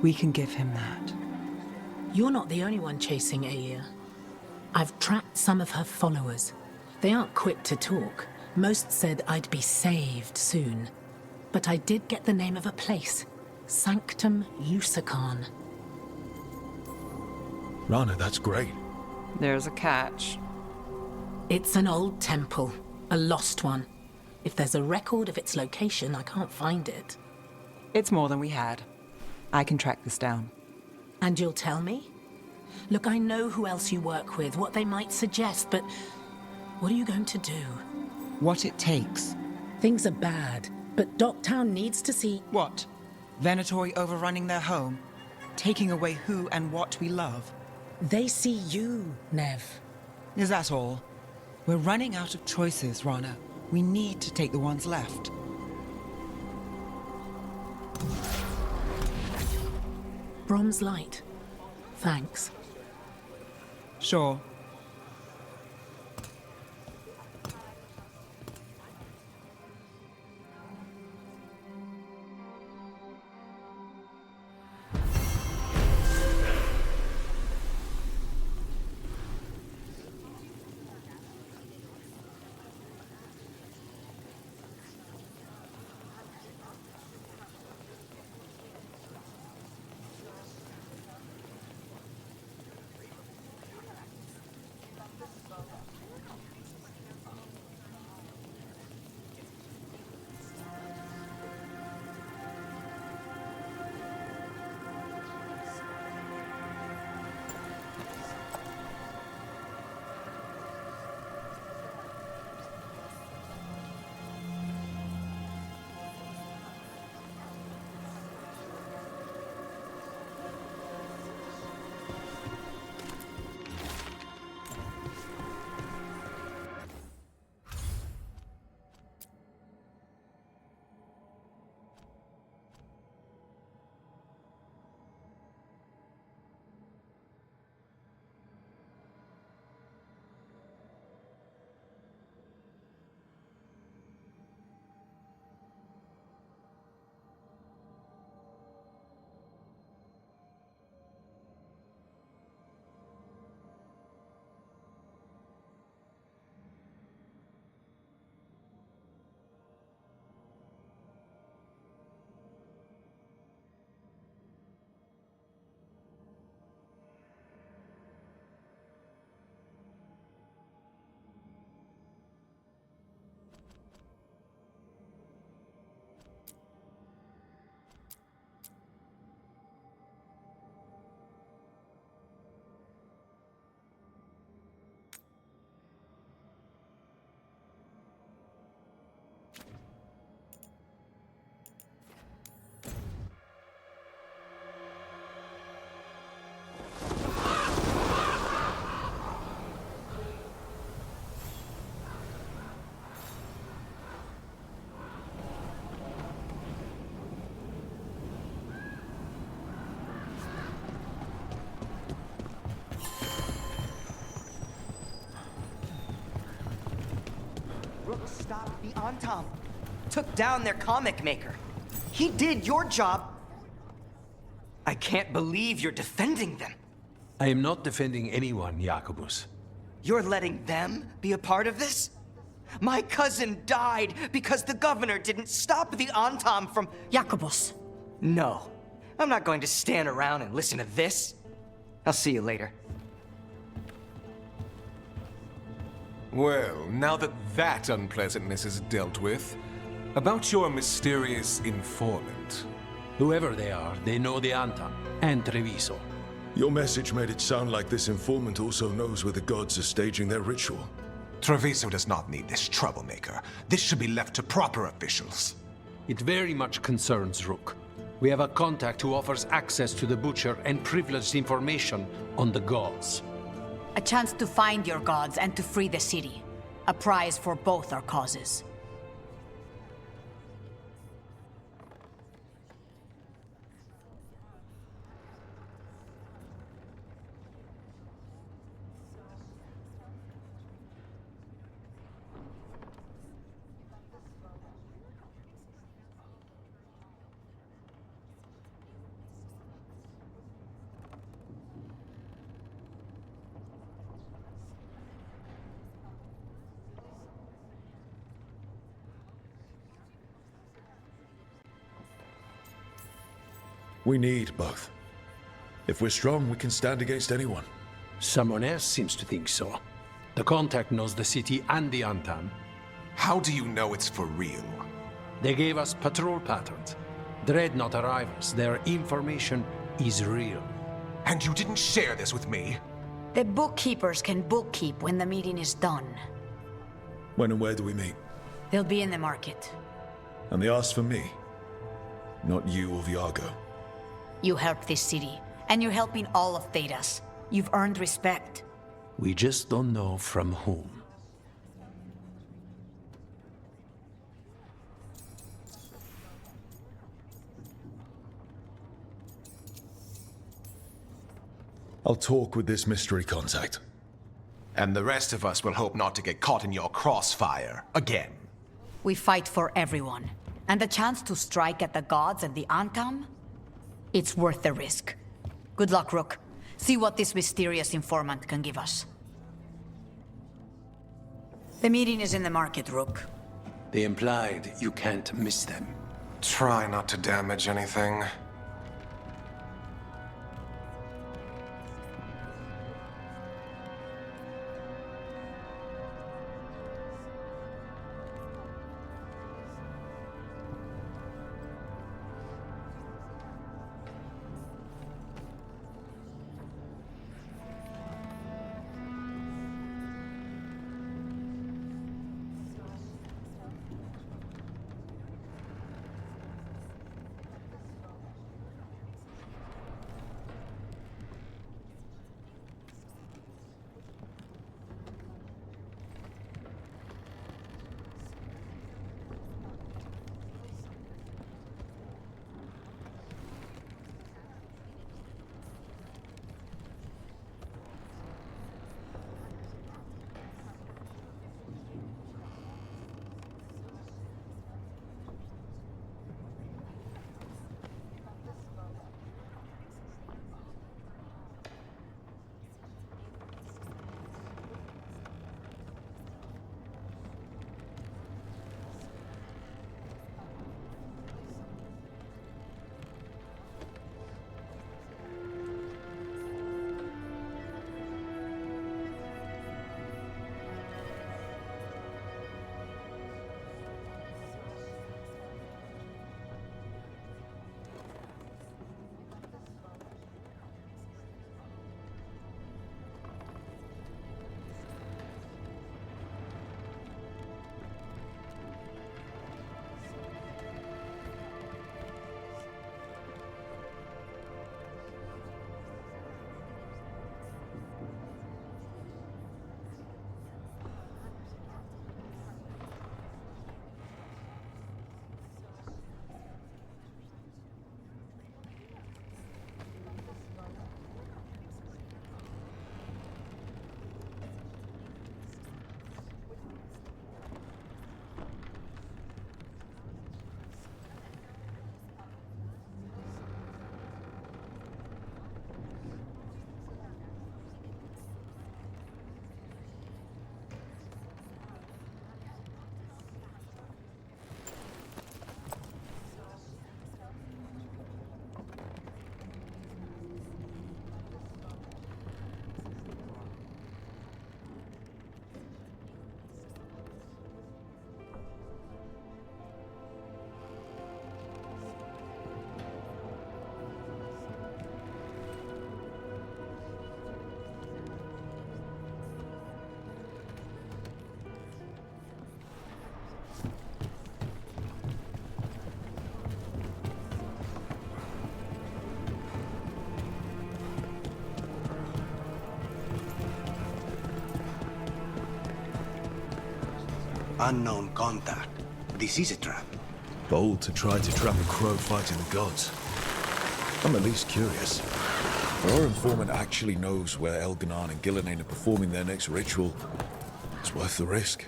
We can give him that. You're not the only one chasing Aelia. I've tracked some of her followers. They aren't quick to talk. Most said I'd be saved soon. But I did get the name of a place. Sanctum Lusican. Rana, that's great. There's a catch. It's an old temple. A lost one. If there's a record of its location, I can't find it. It's more than we had. I can track this down. And you'll tell me? Look, I know who else you work with, what they might suggest, but what are you going to do? What it takes. Things are bad, but Docktown needs to see... What? Venatori overrunning their home? Taking away who and what we love? They see you, Nev. Is that all? We're running out of choices, Rana. We need to take the ones left. Brom's light. Thanks. Sure. stopped the Antam. Took down their comic maker. He did your job. I can't believe you're defending them. I am not defending anyone, Jacobus. You're letting them be a part of this? My cousin died because the governor didn't stop the Antam from... Jacobus. No. I'm not going to stand around and listen to this. I'll see you later. Well, now that unpleasantness is dealt with, about your mysterious informant. Whoever they are, they know the Antam and Treviso. Your message made it sound like this informant also knows where the gods are staging their ritual. Treviso does not need this troublemaker. This should be left to proper officials. It very much concerns Rook. We have a contact who offers access to the Butcher and privileged information on the gods. A chance to find your gods and to free the city. A prize for both our causes. We need both. If we're strong, we can stand against anyone. Someone else seems to think so. The contact knows the city and the Antam. How do you know it's for real? They gave us patrol patterns. Dreadnought arrivals. Their information is real. And you didn't share this with me? The bookkeepers can bookkeep when the meeting is done. When and where do we meet? They'll be in the market. And they asked for me, not you or Viago. You helped this city, and you're helping all of Thedas. You've earned respect. We just don't know from whom. I'll talk with this mystery contact. And the rest of us will hope not to get caught in your crossfire again. We fight for everyone. And the chance to strike at the gods and the Antam? It's worth the risk. Good luck, Rook. See what this mysterious informant can give us. The meeting is in the market, Rook. They implied you can't miss them. Try not to damage anything. Unknown contact. This is a trap. Bold to try to trap a crow fighting the gods. I'm at least curious. If our informant actually knows where Elganon and Gillenane are performing their next ritual, it's worth the risk.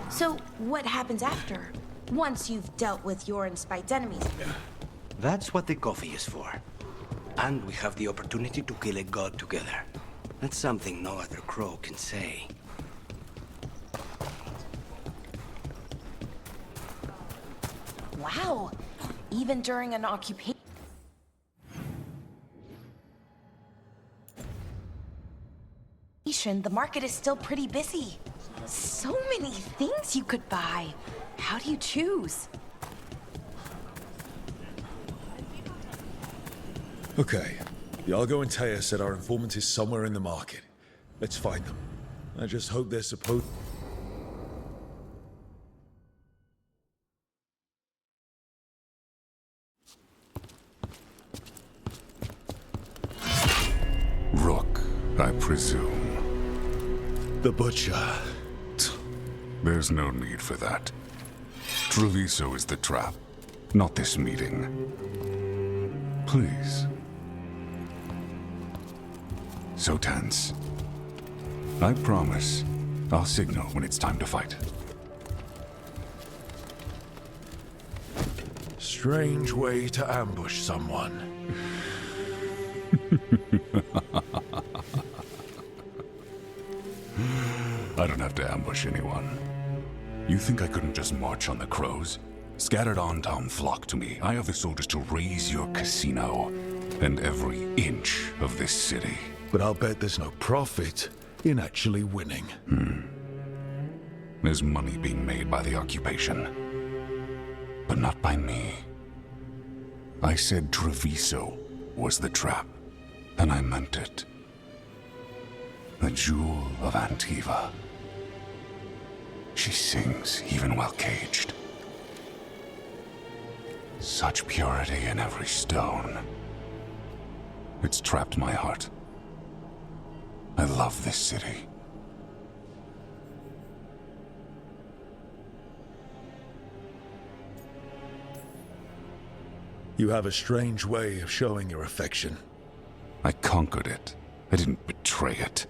So, what happens after? Once you've dealt with your and Spite's enemies? That's what the coffee is for. And we have the opportunity to kill a god together. That's something no other crow can say. Wow! Even during an occupation... The market is still pretty busy. So many things you could buy. How do you choose? Okay. Iago and Taya said our informant is somewhere in the market. Let's find them. I just hope they're supposed... Rook, I presume. The Butcher. There's no need for that. Treviso is the trap, not this meeting. Please. So tense. I promise. I'll signal when it's time to fight. Strange way to ambush someone. I don't have to ambush anyone. You think I couldn't just march on the crows? Scattered on town flock to me. I have the soldiers to raise your casino and every inch of this city. But I'll bet there's no profit in actually winning. There's money being made by the occupation, but not by me. I said Treviso was the trap, and I meant it. The jewel of Antiva. She sings even while caged. Such purity in every stone. It's trapped my heart. I love this city. You have a strange way of showing your affection. I conquered it. I didn't betray it.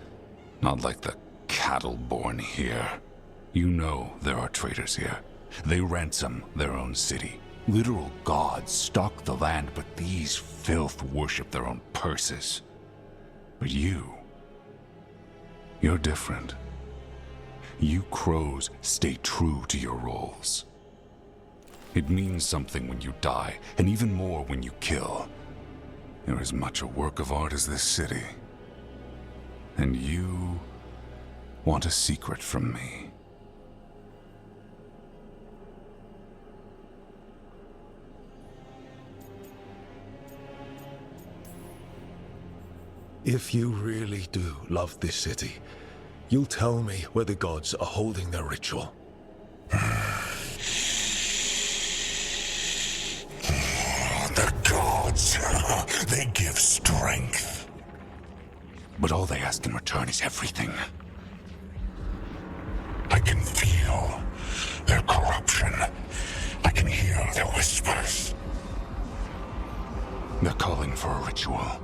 Not like the cattle born here. You know there are traitors here. They ransom their own city. Literal gods stalk the land, but these filth worship their own purses. But you're different. You crows stay true to your roles. It means something when you die, and even more when you kill. You're as much a work of art as this city. And you want a secret from me. If you really do love this city, you'll tell me where the gods are holding their ritual. The gods, they give strength. But all they ask in return is everything. I can feel their corruption. I can hear their whispers. They're calling for a ritual.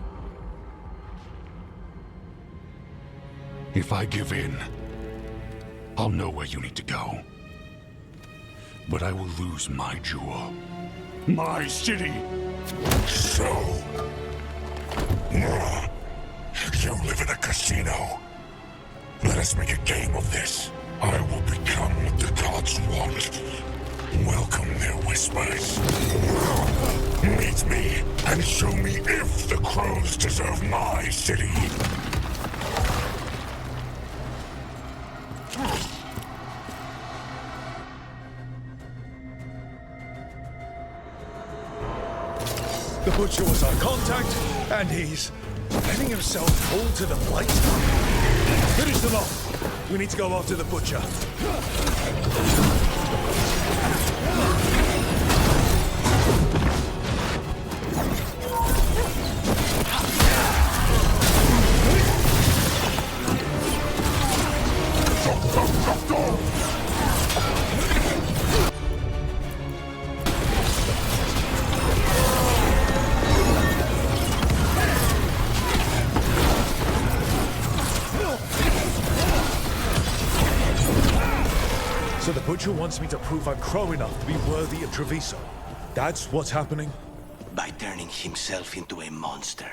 If I give in, I'll know where you need to go. But I will lose my jewel. My city! So... you live in a casino. Let us make a game of this. I will become what the gods want. Welcome their whispers. Meet me and show me if the crows deserve my city. The Butcher was our contact, and he's letting himself fall to the plate. Finish them off. We need to go after the Butcher. So the Butcher wants me to prove I'm crow enough to be worthy of Treviso. That's what's happening? By turning himself into a monster.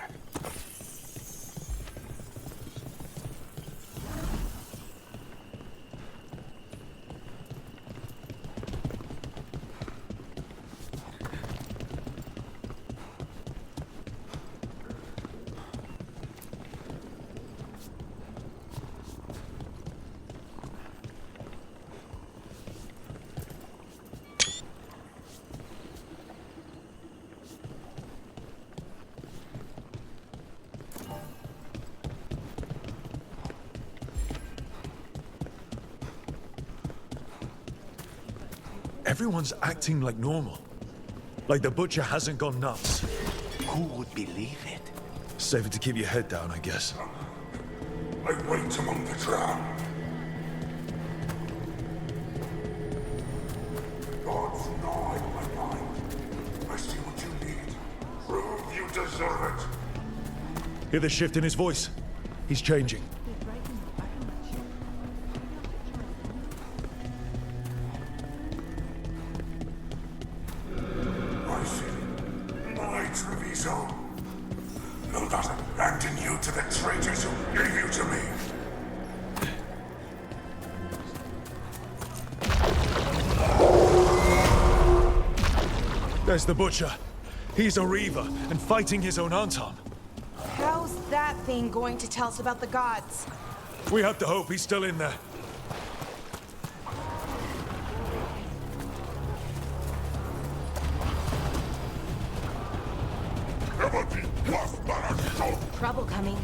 Everyone's acting like normal. Like the Butcher hasn't gone nuts. Who would believe it? Safer to keep your head down, I guess. I wait among the drowned. Gods gnaw at my mind. I see what you need. Prove you deserve it. Hear the shift in his voice? He's changing. so. No doubt abandon you to the traitors who gave you to me. There's the Butcher. He's a Reaver and fighting his own Anton. How's that thing going to tell us about the gods? We have to hope he's still in there. Trouble coming.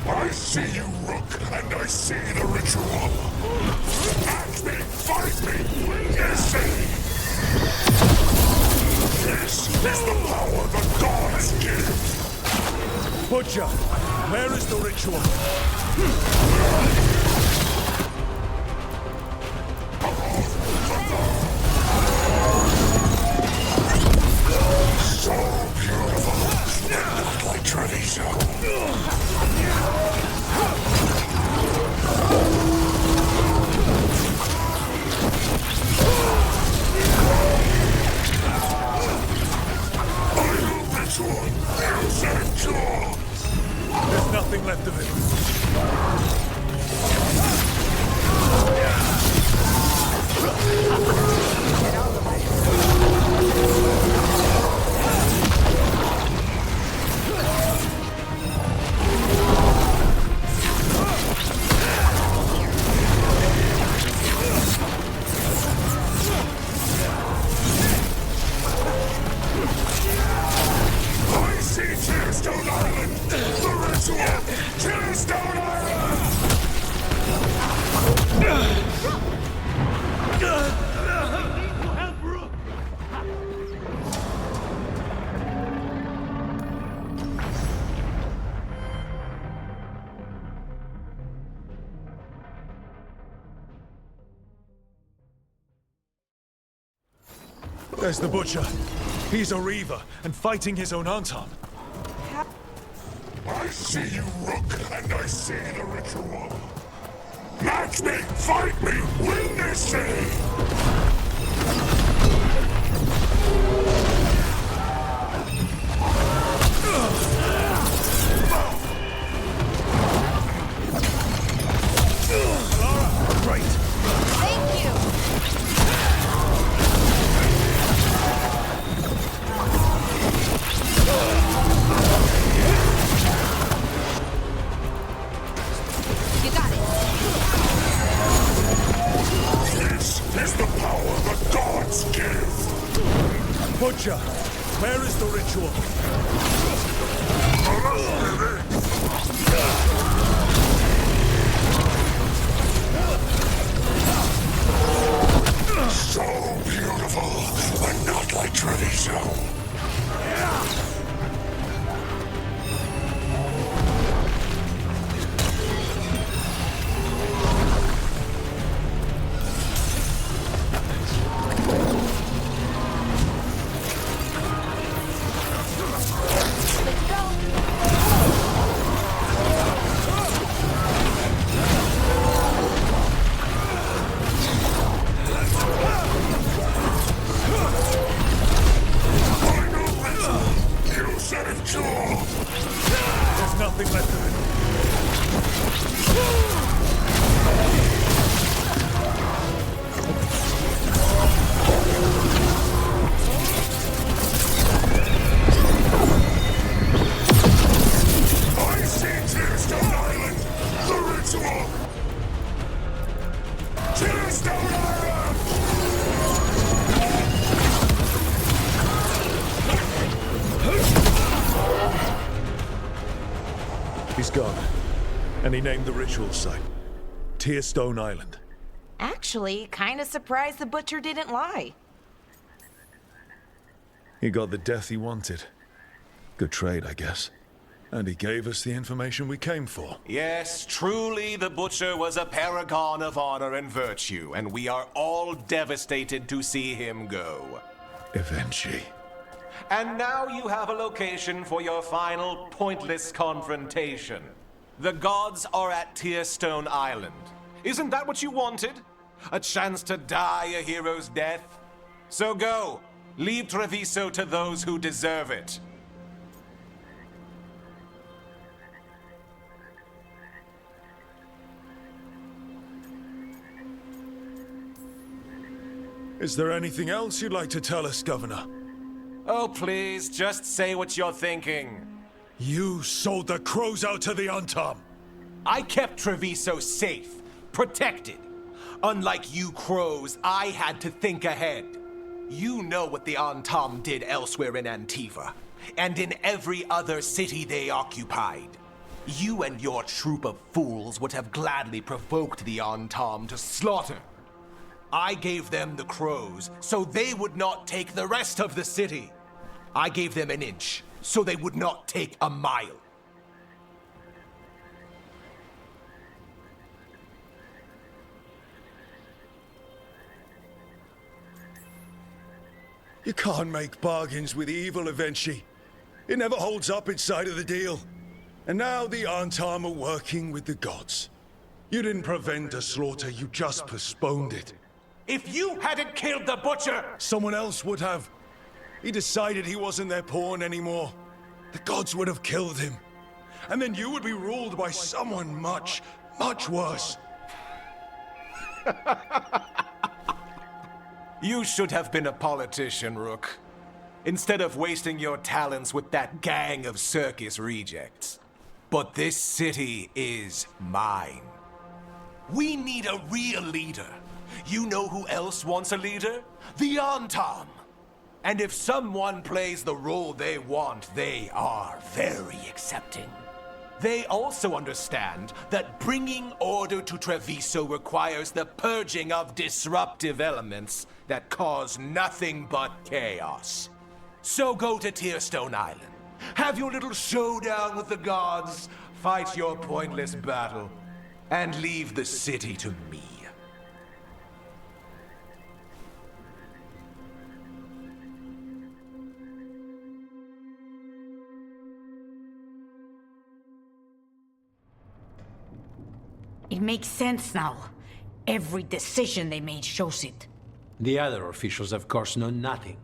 I see you, Rook, and I see the ritual. Act me, fight me, witness me. This is the power the gods give. Butcher, where is the ritual? So beautiful, not like Treviso. There's nothing left of it. I see Tearstone Island! The ritual! Tearstone Island! There's the Butcher. He's a Reaver and fighting his own Anton. I see you, Rook, and I see the ritual. Match me, fight me, witness me! Great. Thank you. You got it. This is the power the gods give. Butcher, where is the ritual? So beautiful, but not like Treviso. There's nothing left of it. I see Tearstone Island! The ritual! Tearstone Island! He's gone. And he named the ritual site Tearstone Island. Actually, kind of surprised the Butcher didn't lie. He got the death he wanted. Good trade, I guess. And he gave us the information we came for. Yes, truly the Butcher was a paragon of honor and virtue, and we are all devastated to see him go. Eventually. And now you have a location for your final pointless confrontation. The gods are at Tearstone Island. Isn't that what you wanted? A chance to die a hero's death? So go. Leave Treviso to those who deserve it. Is there anything else you'd like to tell us, Governor? Oh, please, just say what you're thinking. You sold the crows out to the Untom. I kept Treviso safe, protected. Unlike you crows, I had to think ahead. You know what the Untom did elsewhere in Antiva, and in every other city they occupied. You and your troop of fools would have gladly provoked the Untom to slaughter. I gave them the crows, so they would not take the rest of the city. I gave them an inch, so they would not take a mile. You can't make bargains with evil, Evenchi. It never holds up its side of the deal. And now the Antam are working with the gods. You didn't prevent a slaughter, you just postponed it. If you hadn't killed the butcher! Someone else would have. He decided he wasn't their pawn anymore. The gods would have killed him. And then you would be ruled by someone much, much worse. You should have been a politician, Rook. Instead of wasting your talents with that gang of circus rejects. But this city is mine. We need a real leader. You know who else wants a leader? The Antam. And if someone plays the role they want, they are very accepting. They also understand that bringing order to Treviso requires the purging of disruptive elements that cause nothing but chaos. So go to Tearstone Island, have your little showdown with the gods, fight your pointless battle, and leave the city to me. It makes sense now. Every decision they made shows it. The other officials, of course, know nothing.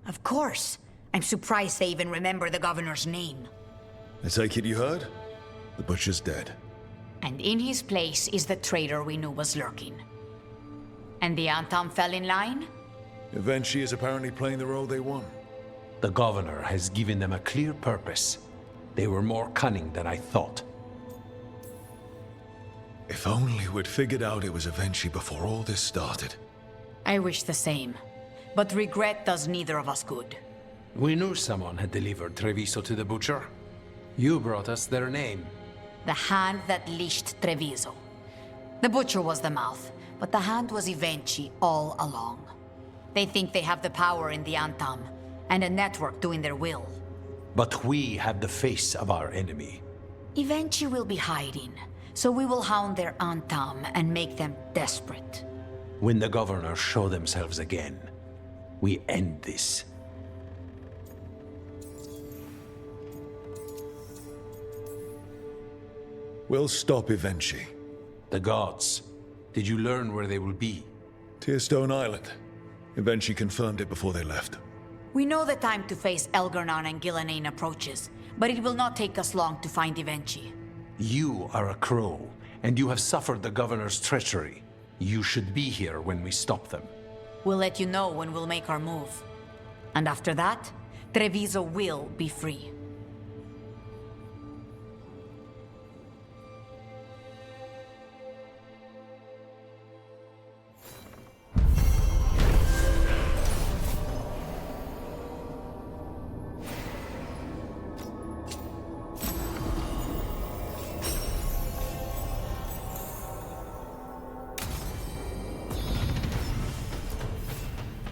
Of course. I'm surprised they even remember the governor's name. I take it you heard? The butcher's dead. And in his place is the traitor we knew was lurking. And the Antam fell in line? Evenchi is apparently playing the role they want. The governor has given them a clear purpose. They were more cunning than I thought. If only we'd figured out it was Evenchi before all this started. I wish the same. But regret does neither of us good. We knew someone had delivered Treviso to the butcher. You brought us their name. The hand that leashed Treviso. The butcher was the mouth, but the hand was Evenchi all along. They think they have the power in the Antam, and a network doing their will. But we have the face of our enemy. Evenchi will be hiding, so we will hound their Antam and make them desperate. When the governors show themselves again, we end this. We'll stop Evenchi. The gods. Did you learn where they will be? Tearstone Island. Evenchi confirmed it before they left. We know the time to face Elgar'nan and Gillenane approaches, but it will not take us long to find Evenchi. You are a crow, and you have suffered the governor's treachery. You should be here when we stop them. We'll let you know when we'll make our move. And after that, Treviso will be free.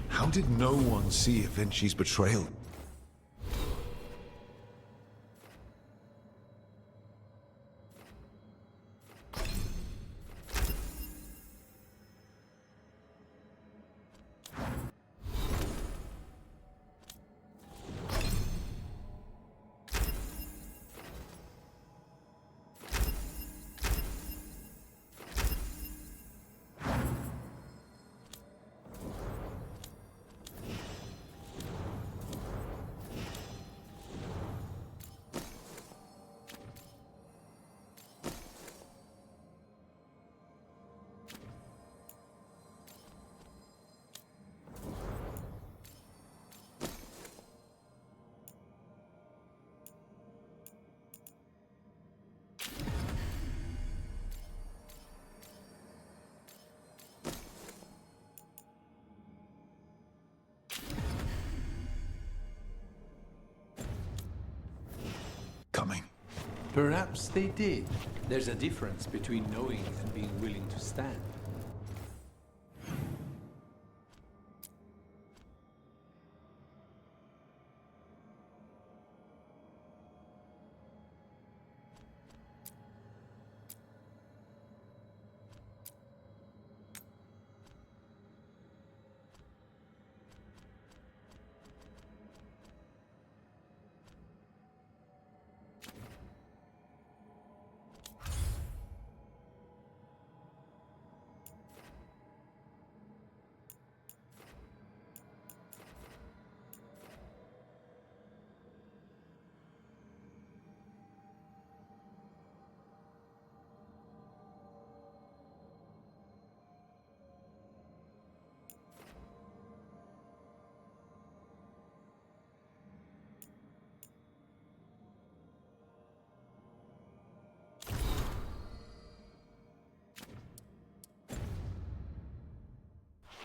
How did no one see Evenchi's betrayal? Perhaps they did. There's a difference between knowing and being willing to stand.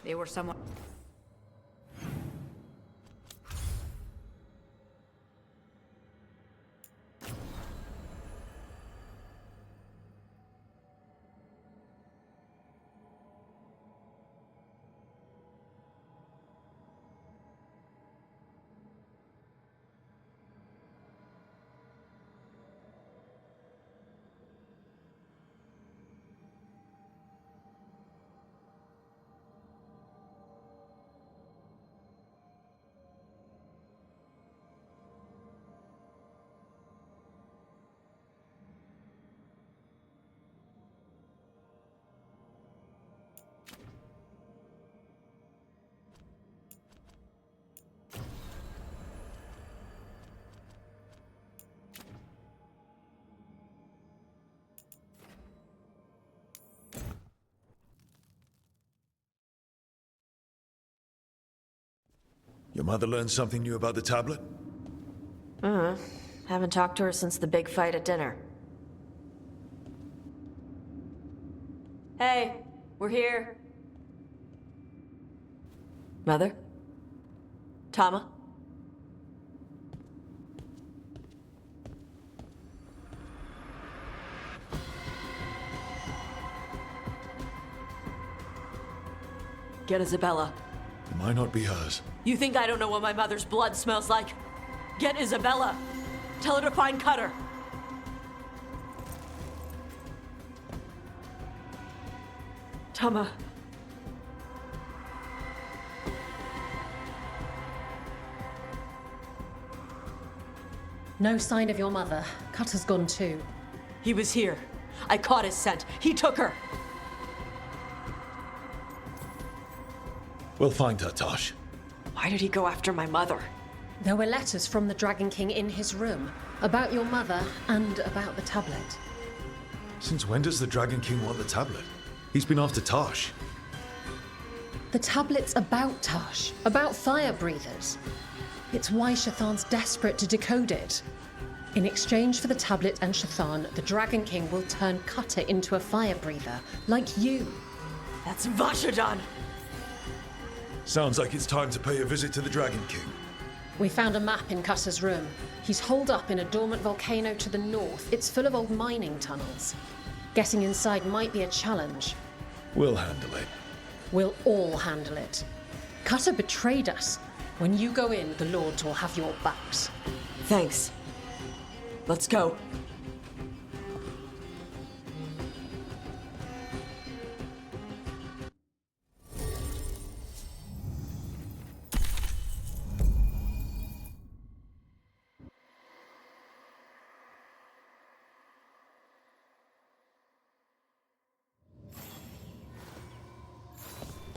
They were somewhat... Your mother learned something new about the tablet? Haven't talked to her since the big fight at dinner. Hey, we're here. Mother? Tama? Get Isabella. It might not be hers. You think I don't know what my mother's blood smells like? Get Isabella. Tell her to find Cutter. Tama. No sign of your mother. Cutter's gone too. He was here. I caught his scent. He took her. We'll find her, Tosh. Why did he go after my mother? There were letters from the Dragon King in his room about your mother and about the tablet. Since when does the Dragon King want the tablet? He's been after Tosh. The tablet's about Tosh, about fire breathers. It's why Shathan's desperate to decode it. In exchange for the tablet and Shathan, the Dragon King will turn Cutter into a fire breather, like you. That's Vashadan! Sounds like it's time to pay a visit to the Dragon King. We found a map in Cutter's room. He's holed up in a dormant volcano to the north. It's full of old mining tunnels. Getting inside might be a challenge. We'll handle it. We'll all handle it. Cutter betrayed us. When you go in, the Lords will have your backs. Thanks. Let's go.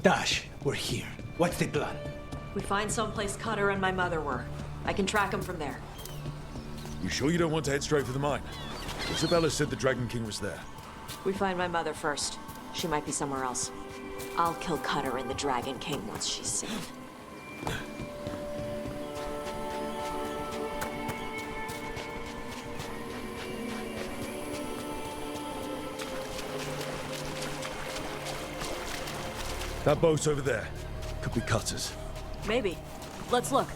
Dash, we're here. What's the plan? We find someplace Cutter and my mother were. I can track them from there. You sure you don't want to head straight for the mine? Isabella said the Dragon King was there. We find my mother first. She might be somewhere else. I'll kill Cutter and the Dragon King once she's safe. That boat's over there. Could be Cutter's. Maybe. Let's look.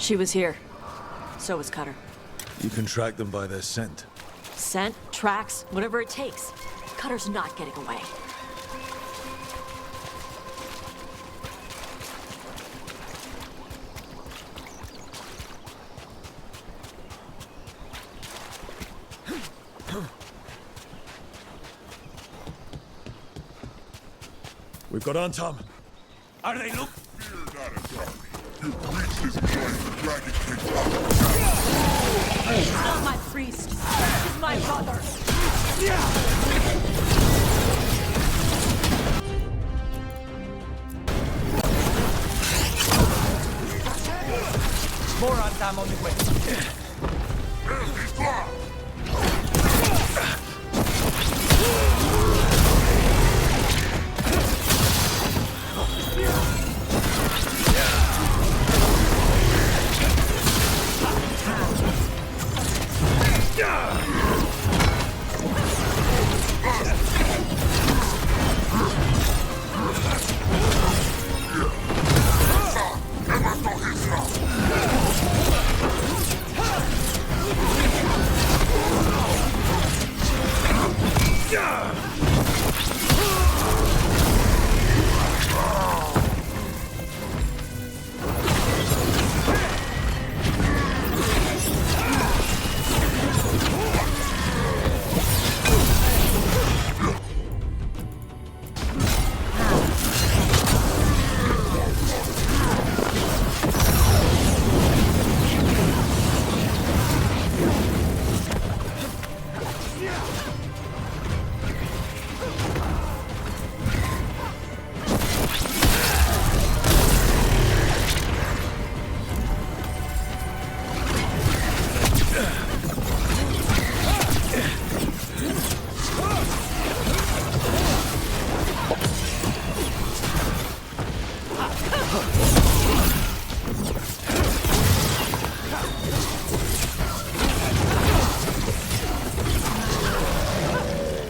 She was here. So was Cutter. You can track them by their scent. Scent, tracks, whatever it takes. Cutter's not getting away. We've got Antam. Are they look? She's not my priest. She's my mother. More on time on the way.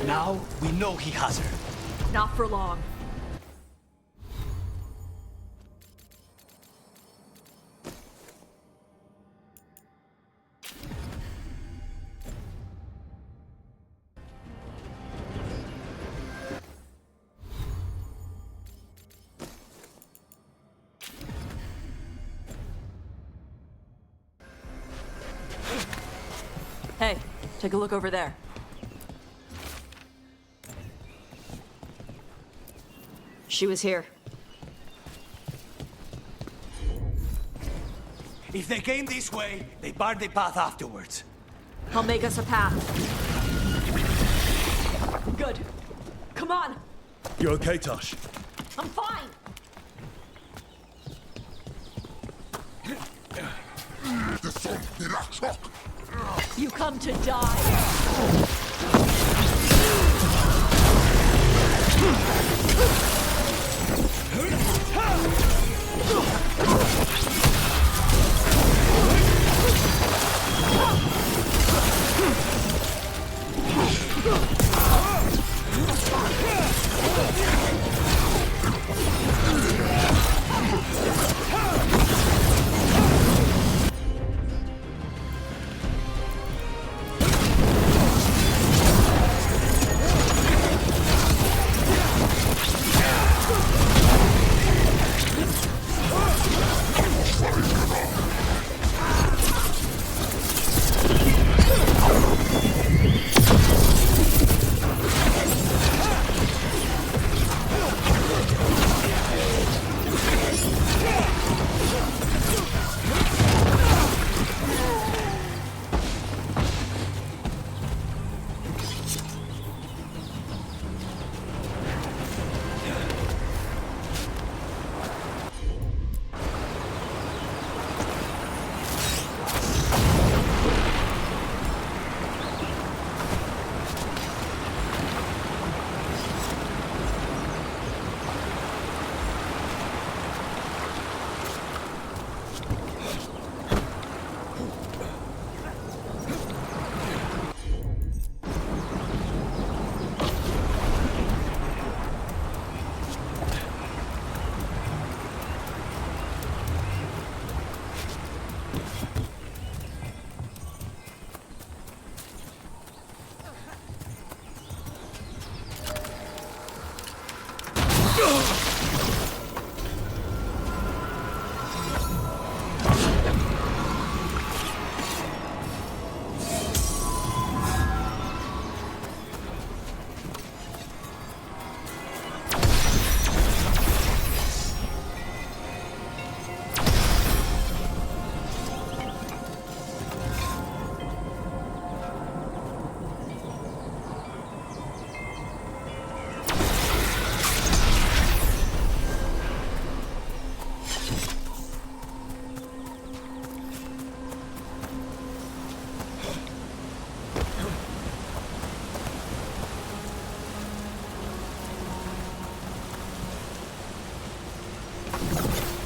Now we know he has her. Not for long. Hey, take a look over there. She was here. If they came this way, they barred the path afterwards. I'll make us a path. Good. Come on. You okay, Tosh? I'm fine. You come to die.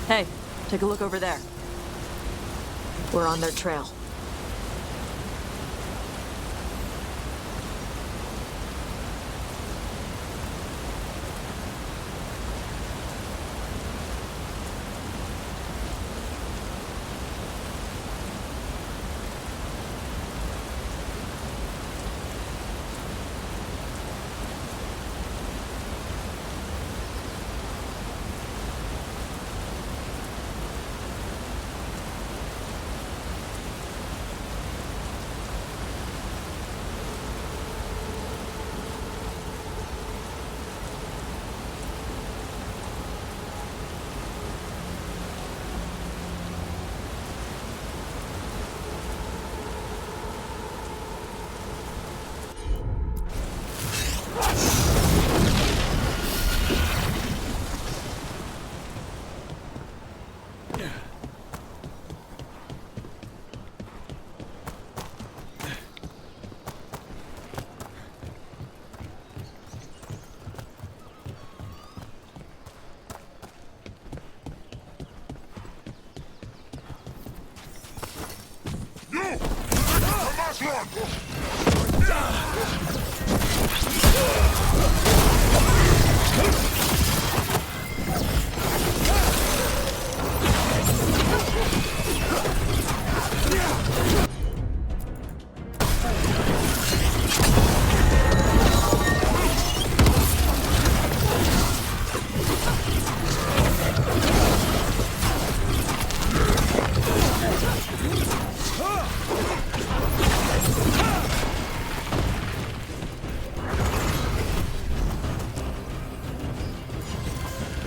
Hey, take a look over there. We're on their trail.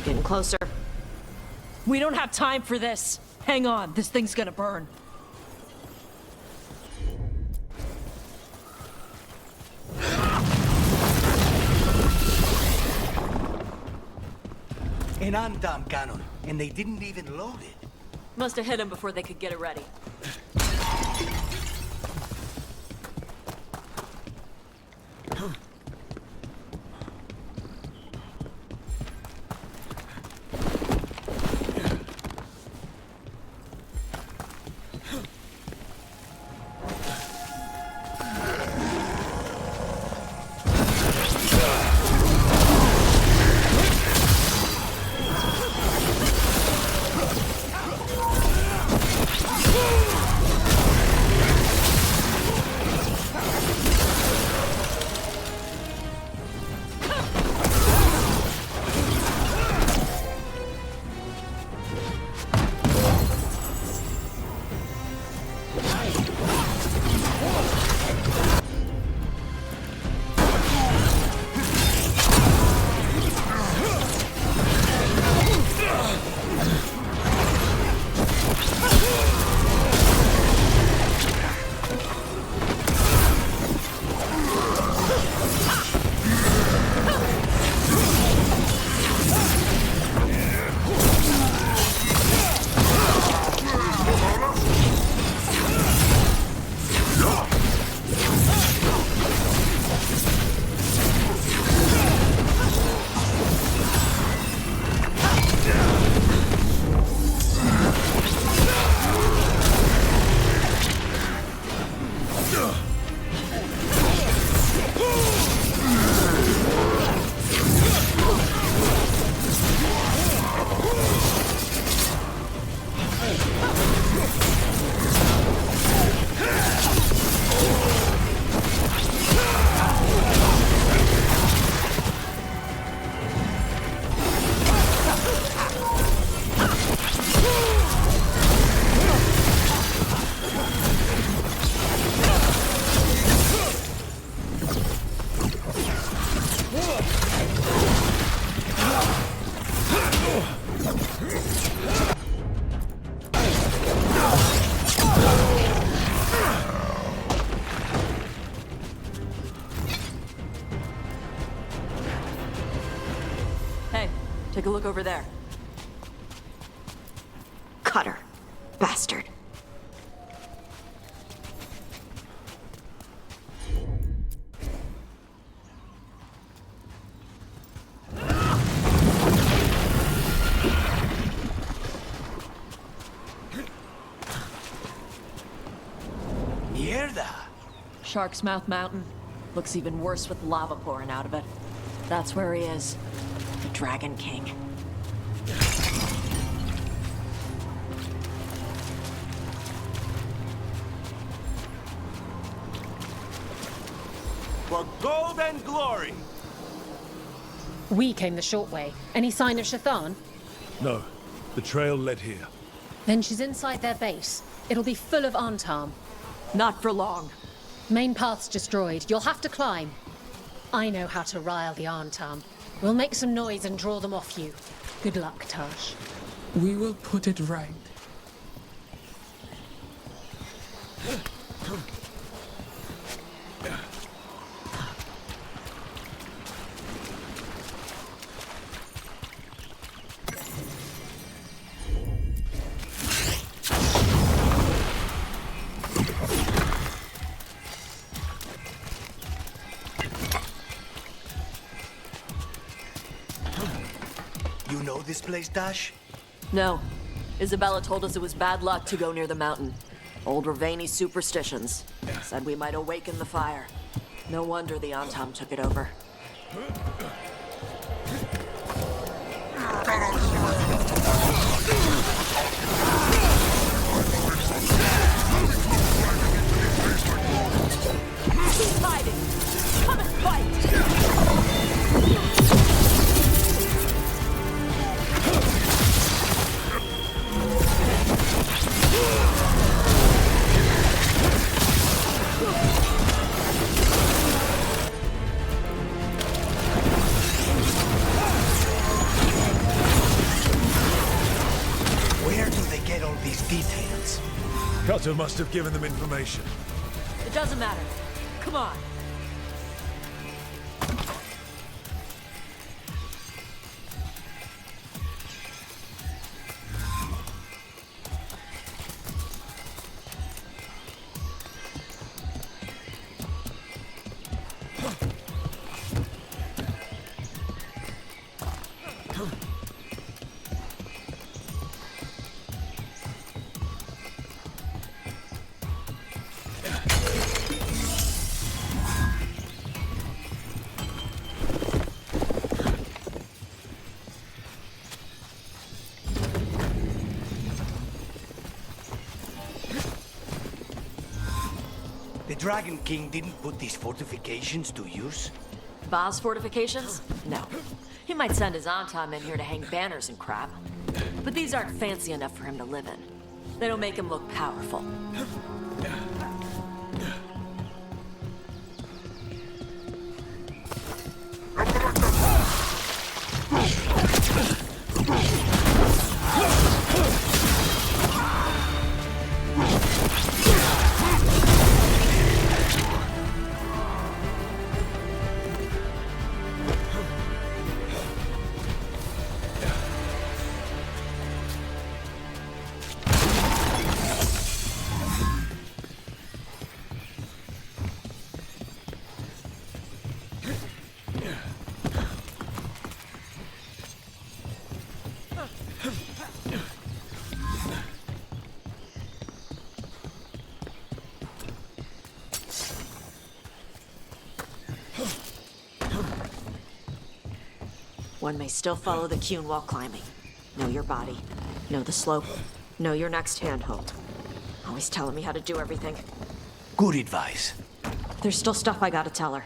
Getting closer. We don't have time for this. Hang on, this thing's gonna burn. An Antam cannon, and they didn't even load it. Must have hit him before they could get it ready. Take a look over there. Cutter. Bastard. Mierda! Shark's Mouth Mountain. Looks even worse with lava pouring out of it. That's where he is. The Dragon King. For gold and glory! We came the short way. Any sign of Shathan? No, the trail led here. Then she's inside their base. It'll be full of Antam. Not for long. Main path's destroyed. You'll have to climb. I know how to rile the Antam. We'll make some noise and draw them off you. Good luck, Tash. We will put it right. You know this place, Dash? No. Isabella told us it was bad luck to go near the mountain. Old Ravani superstitions. Said we might awaken the fire. No wonder the Antam took it over. Keep hiding! Come and fight! Where do they get all these details? Cutter must have given them information. It doesn't matter. Come on. The Dragon King didn't put these fortifications to use? Ba's fortifications? No. He might send his Antam in here to hang banners and crap. But these aren't fancy enough for him to live in. They don't make him look powerful. One may still follow the Cune while climbing. Know your body. Know the slope. Know your next handhold. Always telling me how to do everything. Good advice. There's still stuff I gotta tell her.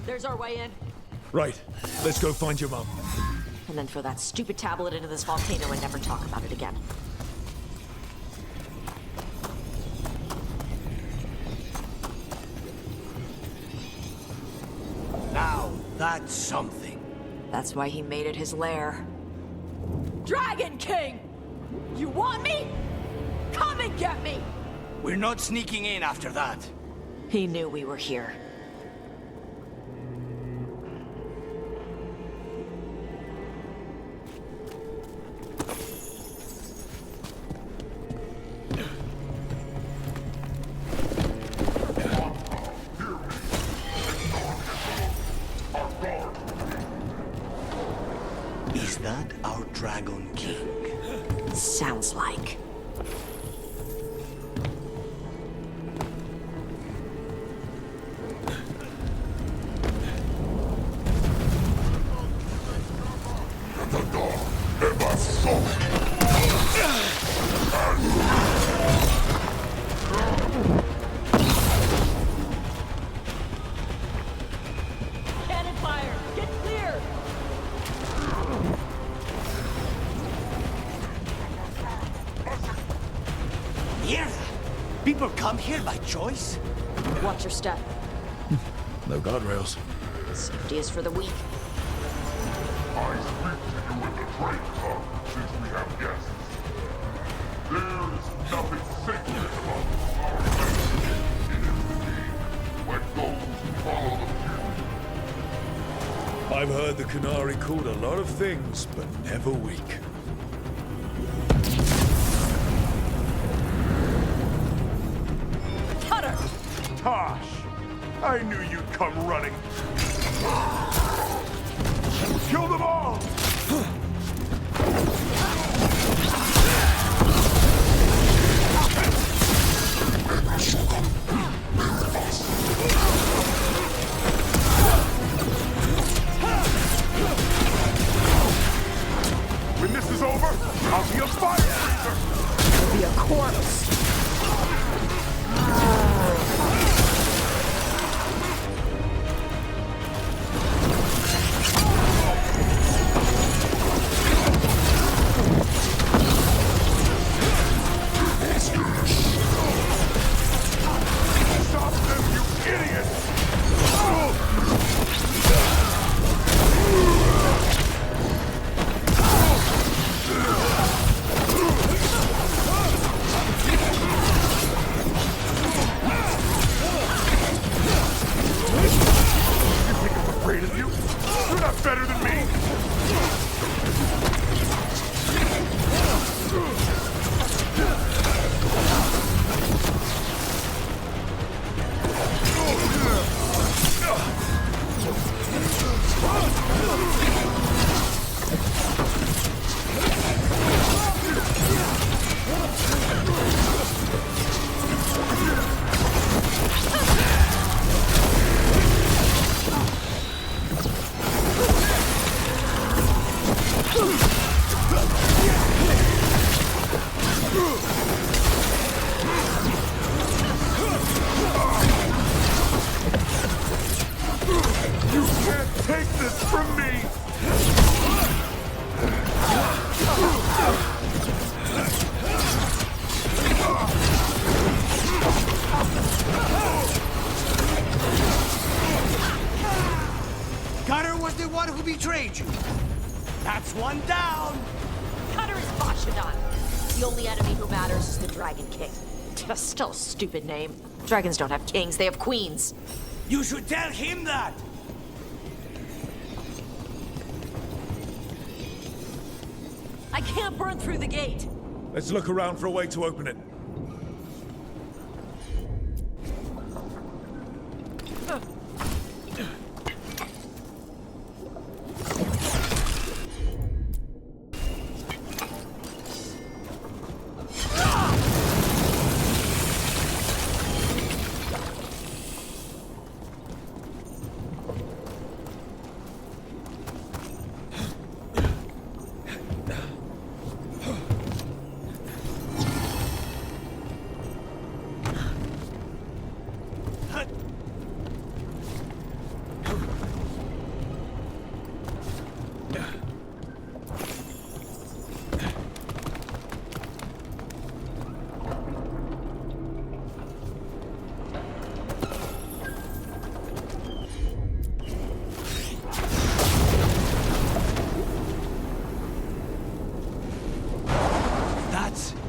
There's our way in. Right. Let's go find your mum. And then throw that stupid tablet into this volcano and never talk about it again. Now, that's something. That's why he made it his lair. Dragon King! You want me? Come and get me! We're not sneaking in after that. He knew we were here. Is that our Dragon King? Sounds like. Cannon fire! Get clear! Mierda! People come here by choice? Watch your step. No guardrails. Safety is for the weak. I speak to you in the trade tongue, since we have guests. There is nothing sacred about our land. It is the king. Let those who follow the few. I've heard the Canary called a lot of things, but never weak. Cutter! Tosh! I knew you'd come running. Kill them all! When this is over, I'll be a fire breather! You'll be a corpse! Stop them, you idiots! Afraid of you? You're not better than me! You can't take this from me! Cutter was the one who betrayed you. That's one down. Cutter is Vashadon. The only enemy who matters is the Dragon King. Still a stupid name. Dragons don't have kings, they have queens. You should tell him that. I can't burn through the gate. Let's look around for a way to open it.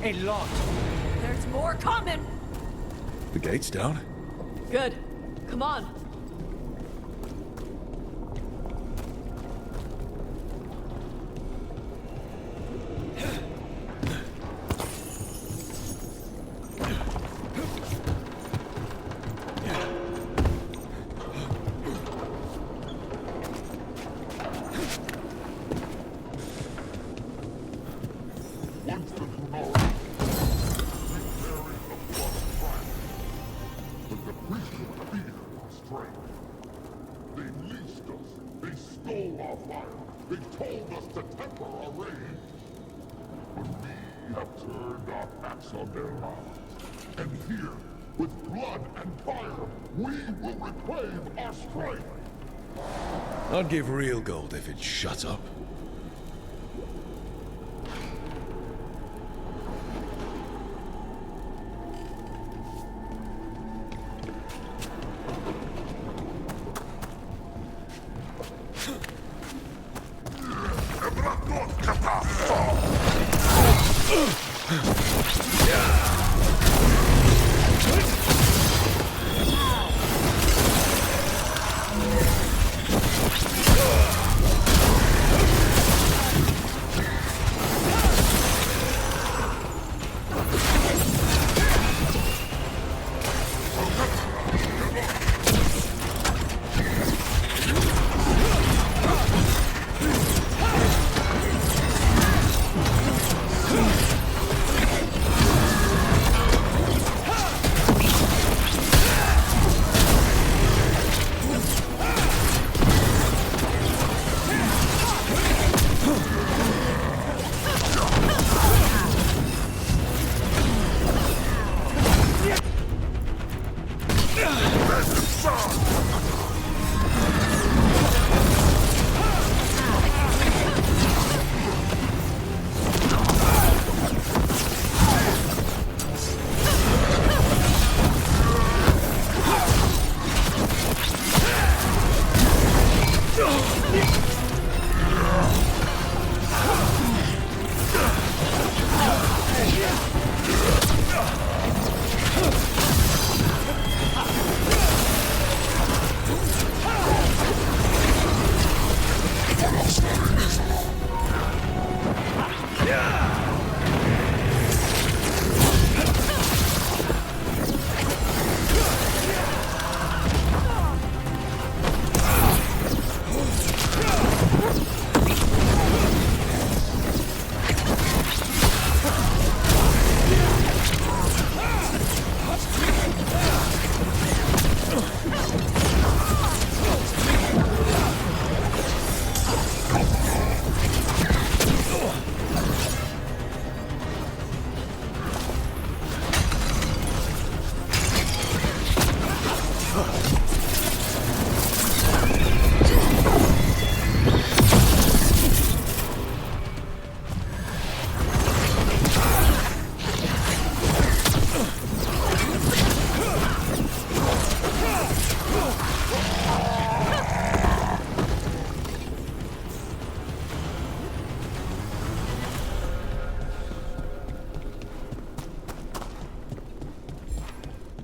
A lot. There's more coming! The gate's down. Good. Come on. On their lives. And here, with blood and fire, we will reclaim our strength. I'd give real gold if it'd shut up.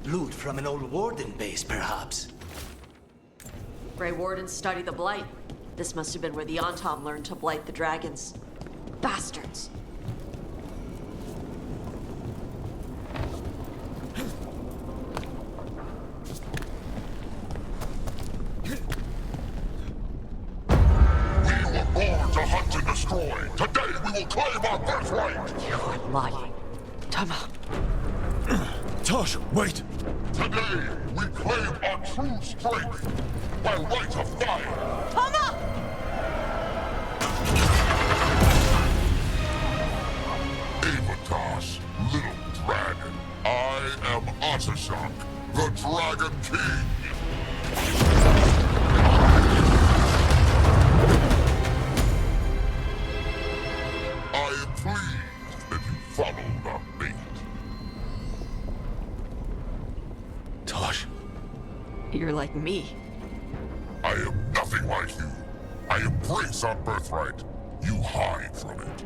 Loot from an old warden base, perhaps. Grey Wardens study the Blight. This must have been where the Antom learned to blight the dragons. Bastards! We were born to hunt and destroy. Today we will claim our birthright. You are lying. Tama. Tosh, wait! Today we claim our true strength by right of fire. Tama! Avatas, little dragon. I am Atashak, the Dragon King. I am pleased that you followed our bait. Tosh. You're like me. I am nothing like you. I embrace our birthright. You hide from it.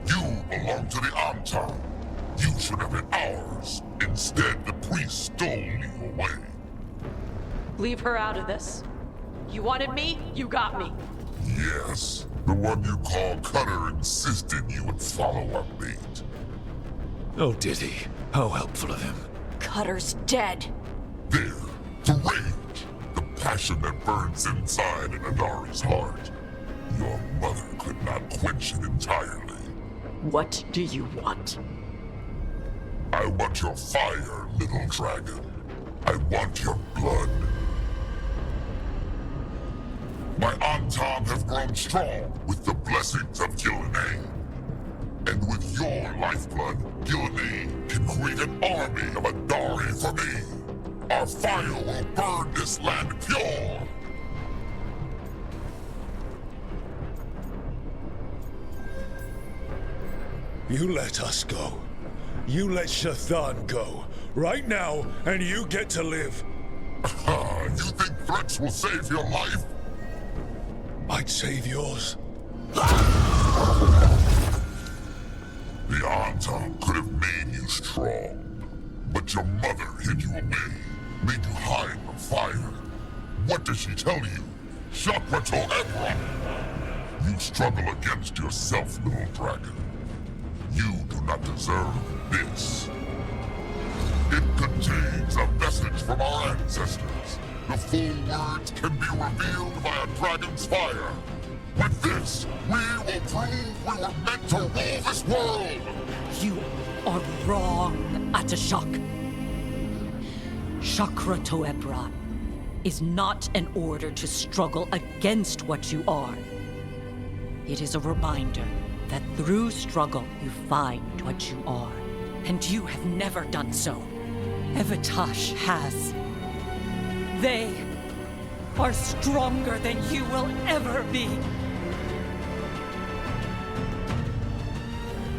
You belong to the Antam. You should have been ours. Instead, the priest stole you away. Leave her out of this. You wanted me, you got me. Yes, the one you call Cutter insisted you would follow our bait. Oh, did he? How helpful of him. Cutter's dead. There, the rage, the passion that burns inside an Adari's heart. Your mother could not quench it entirely. What do you want? I want your fire, little dragon. I want your blood. My Antam have grown strong with the blessings of Gillenay. And with your lifeblood, Gillenay can create an army of Adari for me. Our fire will burn this land pure. You let us go. You let Shathan go. Right now, and you get to live. You think threats will save your life? Might save yours. The Antam could have made you strong. But your mother hid you away, made you hide from fire. What does she tell you? Chakra to Ebra! You struggle against yourself, little dragon. You do not deserve this. It contains a message from our ancestors. The full words can be revealed by a dragon's fire. With this, we will prove we were meant to rule this world! You are wrong, Atashak. Chakra Toebra is not an order to struggle against what you are. It is a reminder that through struggle you find what you are. And you have never done so. Evatash has. They are stronger than you will ever be.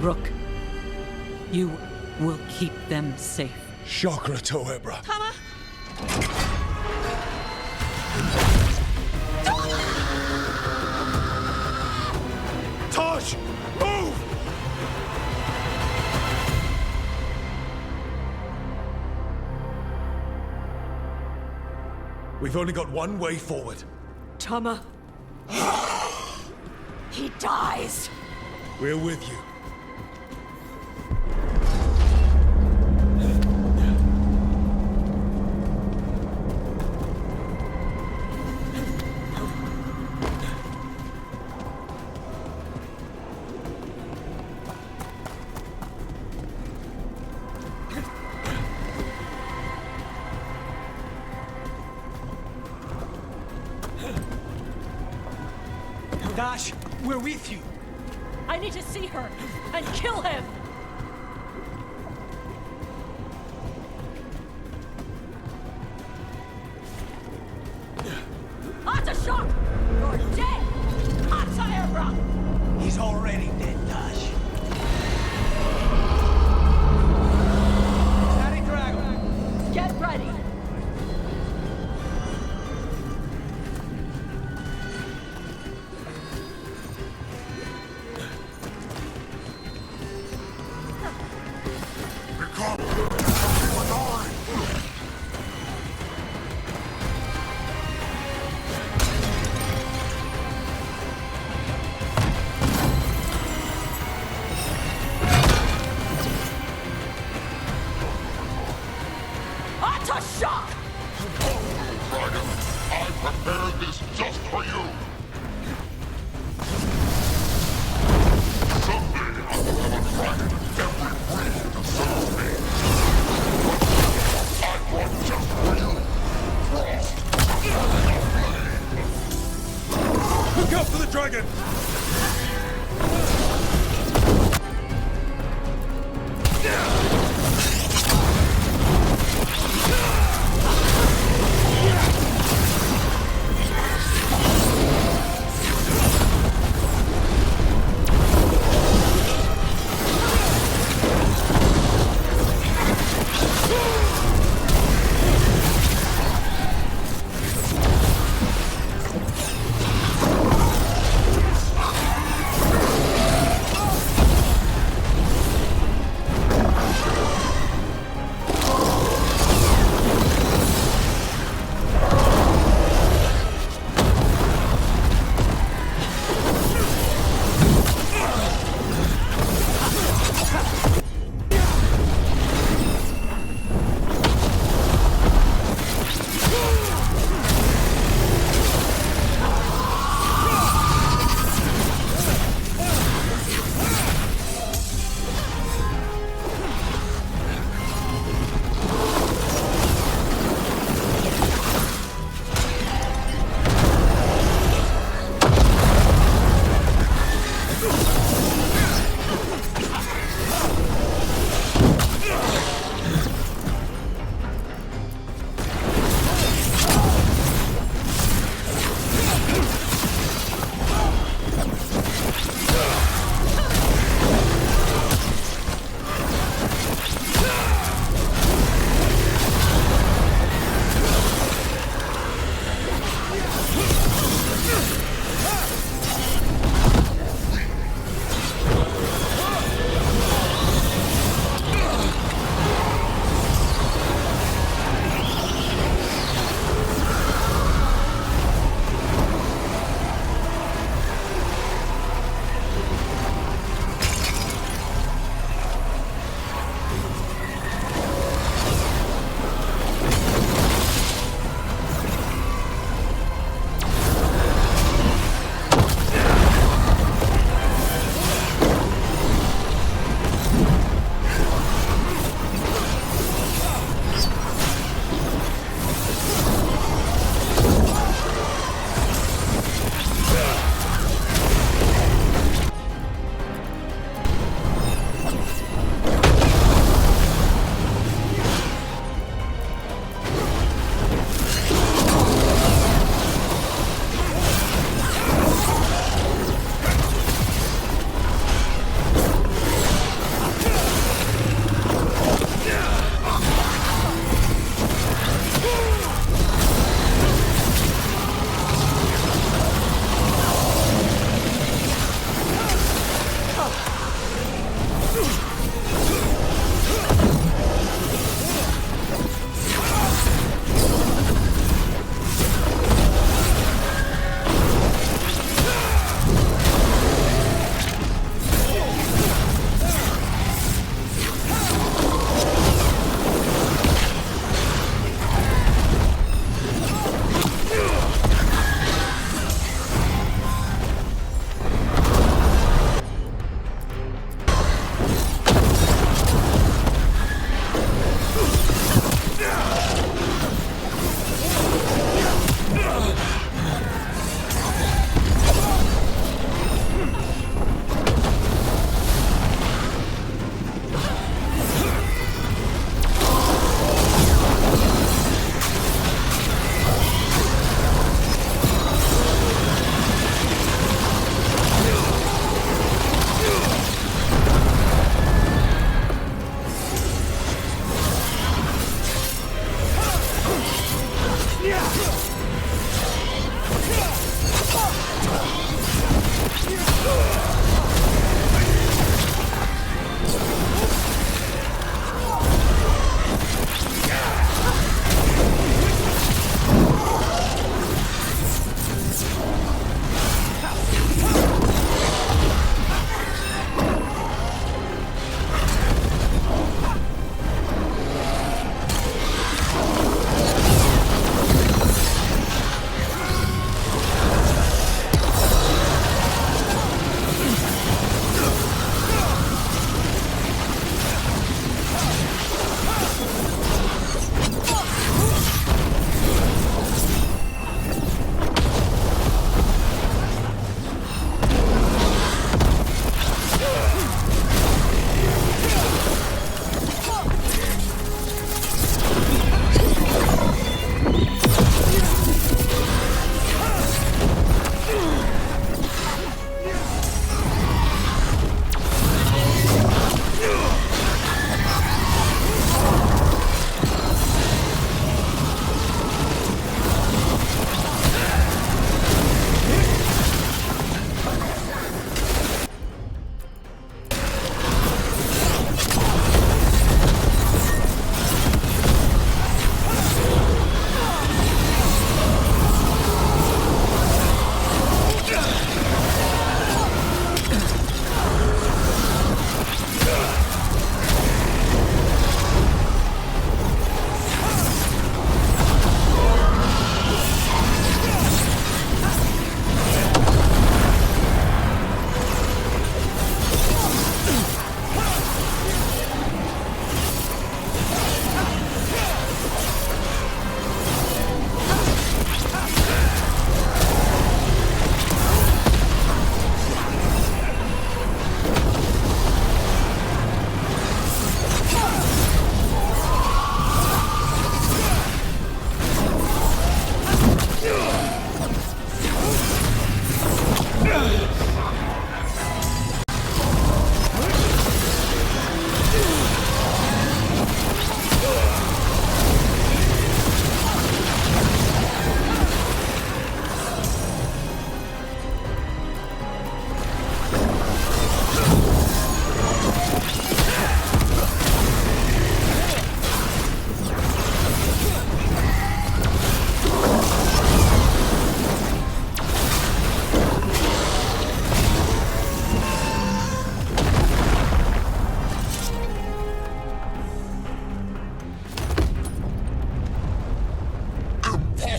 Rook, you will keep them safe. Chakra Toebra. Tama! Tosh! Move! We've only got one way forward. Tama. He dies. We're with you. Dash, we're with you. I need to see her and kill him. Atashak! You're dead! Ataera! He's already dead, Dash. Static Dragon! Get ready! Atashak! Dragon, I prepared this just for you. Someday I will have a dragon in every breed to serve me. I brought just for you. Frost. Look out for the dragon!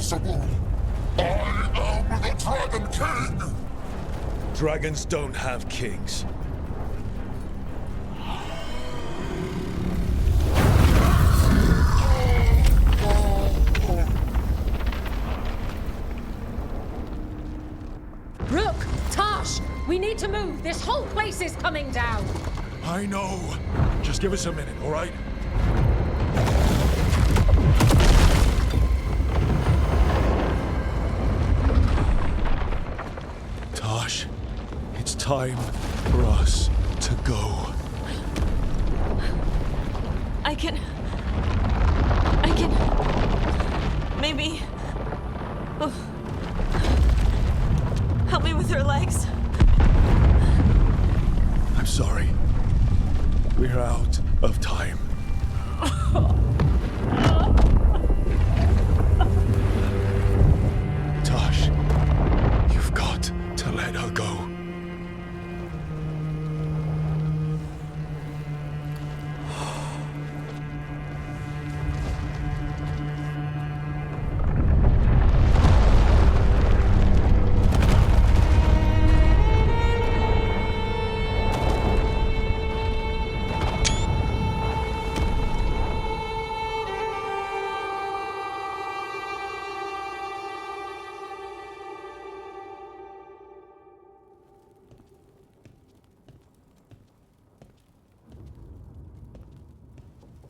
impossible! I am the Dragon King! Dragons don't have kings. Rook! Tash! We need to move! This whole place is coming down! I know. Just give us a minute, all right? Tosh, it's time for us to go. I can... Maybe... Oh. Help me with her legs. I'm sorry. We're out of time. Tosh, you've got to let her go.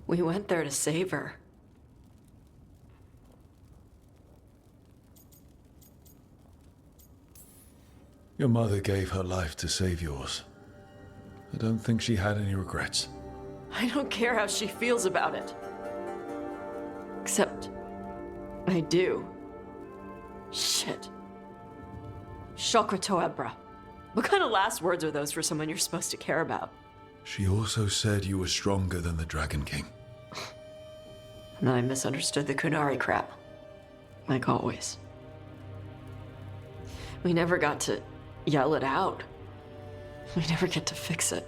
We went there to save her. Your mother gave her life to save yours. I don't think she had any regrets. I don't care how she feels about it. Except, I do. Shit. Shokrato Ebra. What kind of last words are those for someone you're supposed to care about? She also said you were stronger than the Dragon King. And then I misunderstood the Kunari crap. Like always. We never got to yell it out. We never get to fix it.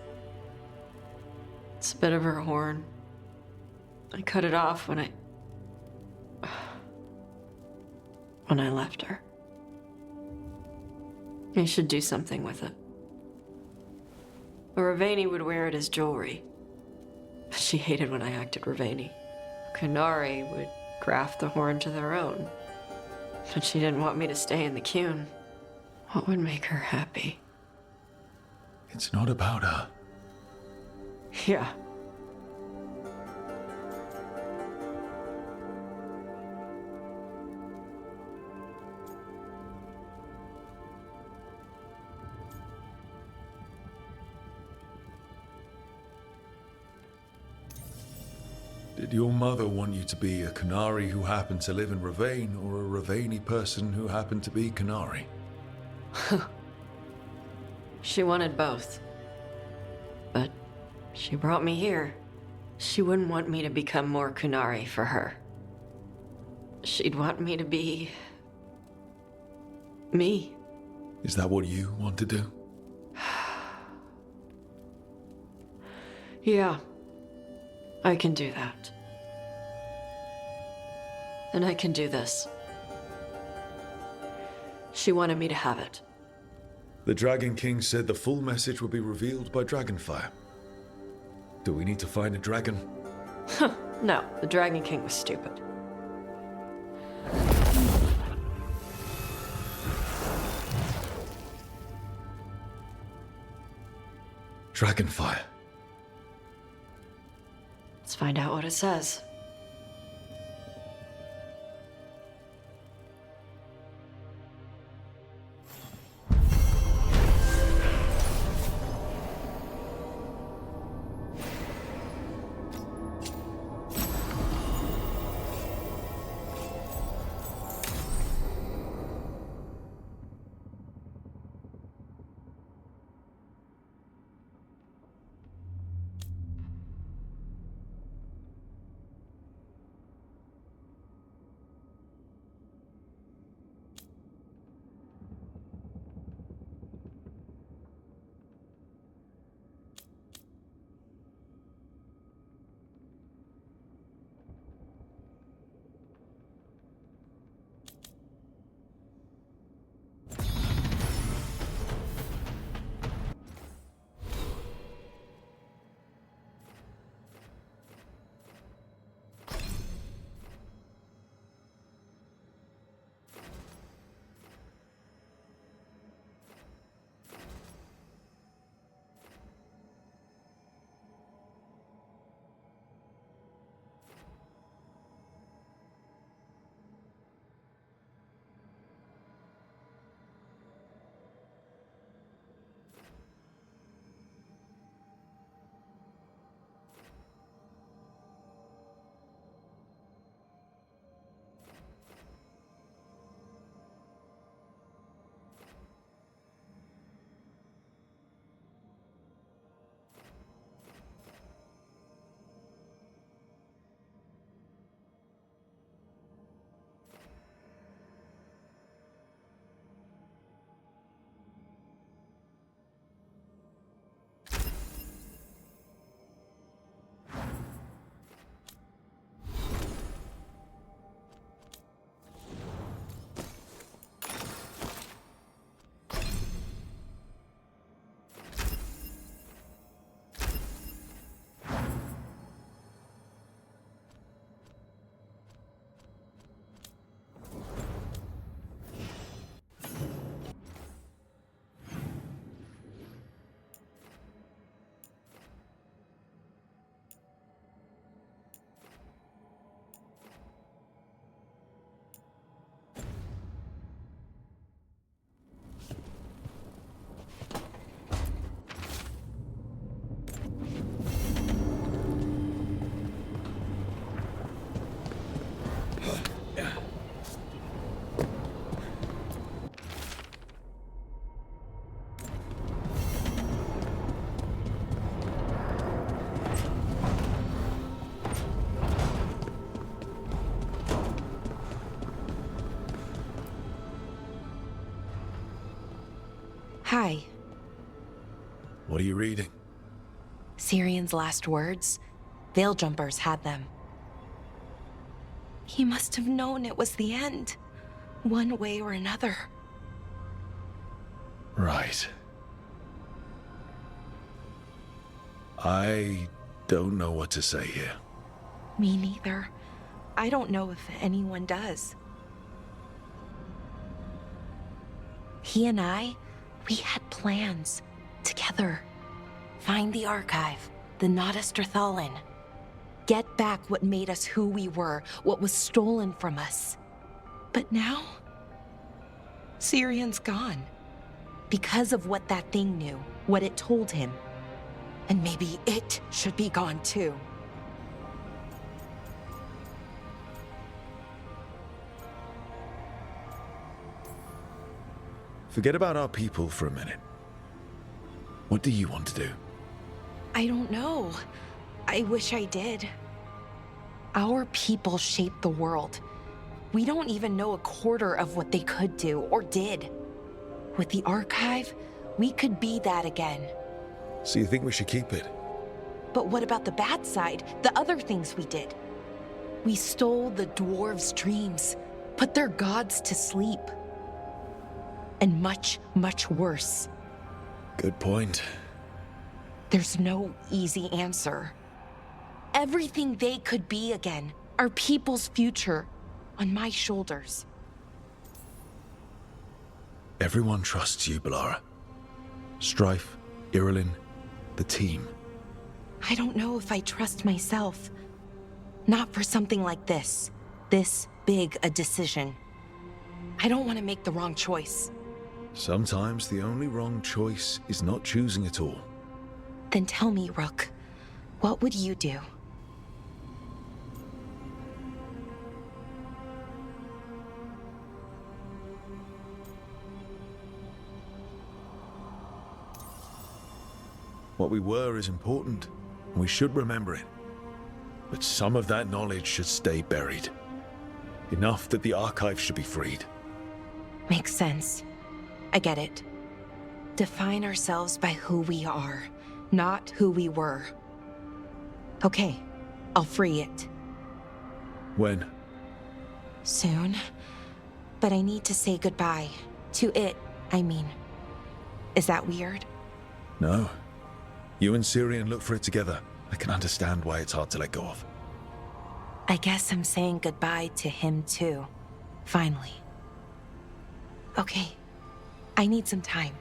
It's a bit of her horn. I cut it off when I left her. I should do something with it. Ravani would wear it as jewelry. She hated when I acted Ravani. Kunari would graft the horn to their own. But she didn't want me to stay in the Qun. What would make her happy? It's not about her. Yeah. Did your mother want you to be a Kunari who happened to live in Ravane, or a Ravani person who happened to be Kunari? She wanted both. But she brought me here. She wouldn't want me to become more Kunari for her. She'd want me to be... me. Is that what you want to do? Yeah. I can do that. And I can do this. She wanted me to have it. The Dragon King said the full message would be revealed by Dragonfire. Do we need to find a dragon? No, the Dragon King was stupid. Dragonfire. Let's find out what it says. Hi. What are you reading? Syrian's last words? Veil Jumpers had them. He must have known it was the end, one way or another. Right. I don't know what to say here. Me neither. I don't know if anyone does. He and I, we had plans together. Find the archive, the Nada Strathalin. Get back what made us who we were, what was stolen from us. But now, Syrian's gone. Because of what that thing knew, what it told him. And maybe it should be gone too. Forget about our people for a minute. What do you want to do? I don't know. I wish I did. Our people shaped the world. We don't even know a quarter of what they could do or did. With the archive, we could be that again. So you think we should keep it? But what about the bad side? The other things we did? We stole the dwarves' dreams, put their gods to sleep. And much, much worse. Good point. There's no easy answer. Everything they could be again, our people's future, on my shoulders. Everyone trusts you, Balara. Strife, Irilyn, the team. I don't know if I trust myself. Not for something like this. This big a decision. I don't want to make the wrong choice. Sometimes the only wrong choice is not choosing at all. Then tell me, Rook, what would you do? What we were is important, and we should remember it. But some of that knowledge should stay buried. Enough that the archive should be freed. Makes sense. I get it. Define ourselves by who we are, not who we were. Okay, I'll free it. When? Soon. But I need to say goodbye. To it, I mean. Is that weird? No. You and Syrian look for it together. I can understand why it's hard to let go of. I guess I'm saying goodbye to him too. Finally. Okay. I need some time.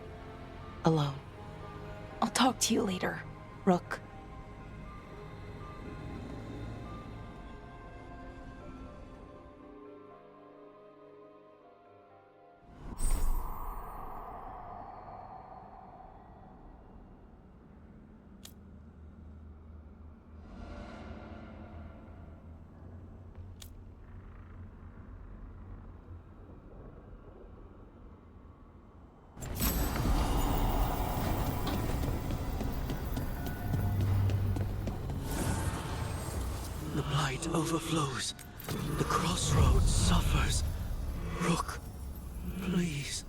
Alone. I'll talk to you later, Rook. The blight overflows. The crossroads suffers. Rook, please.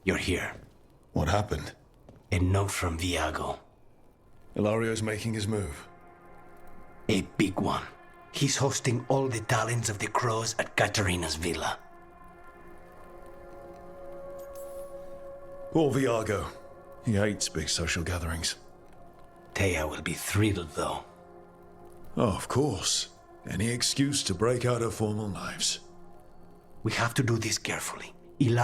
You're here. What happened? A note from Viago. Hilario's making his move. A big one. He's hosting all the talents of the Crows at Katarina's villa. Poor Viago. He hates big social gatherings. Thea will be thrilled, though. Oh, of course. Any excuse to break out her formal knives. We have to do this carefully.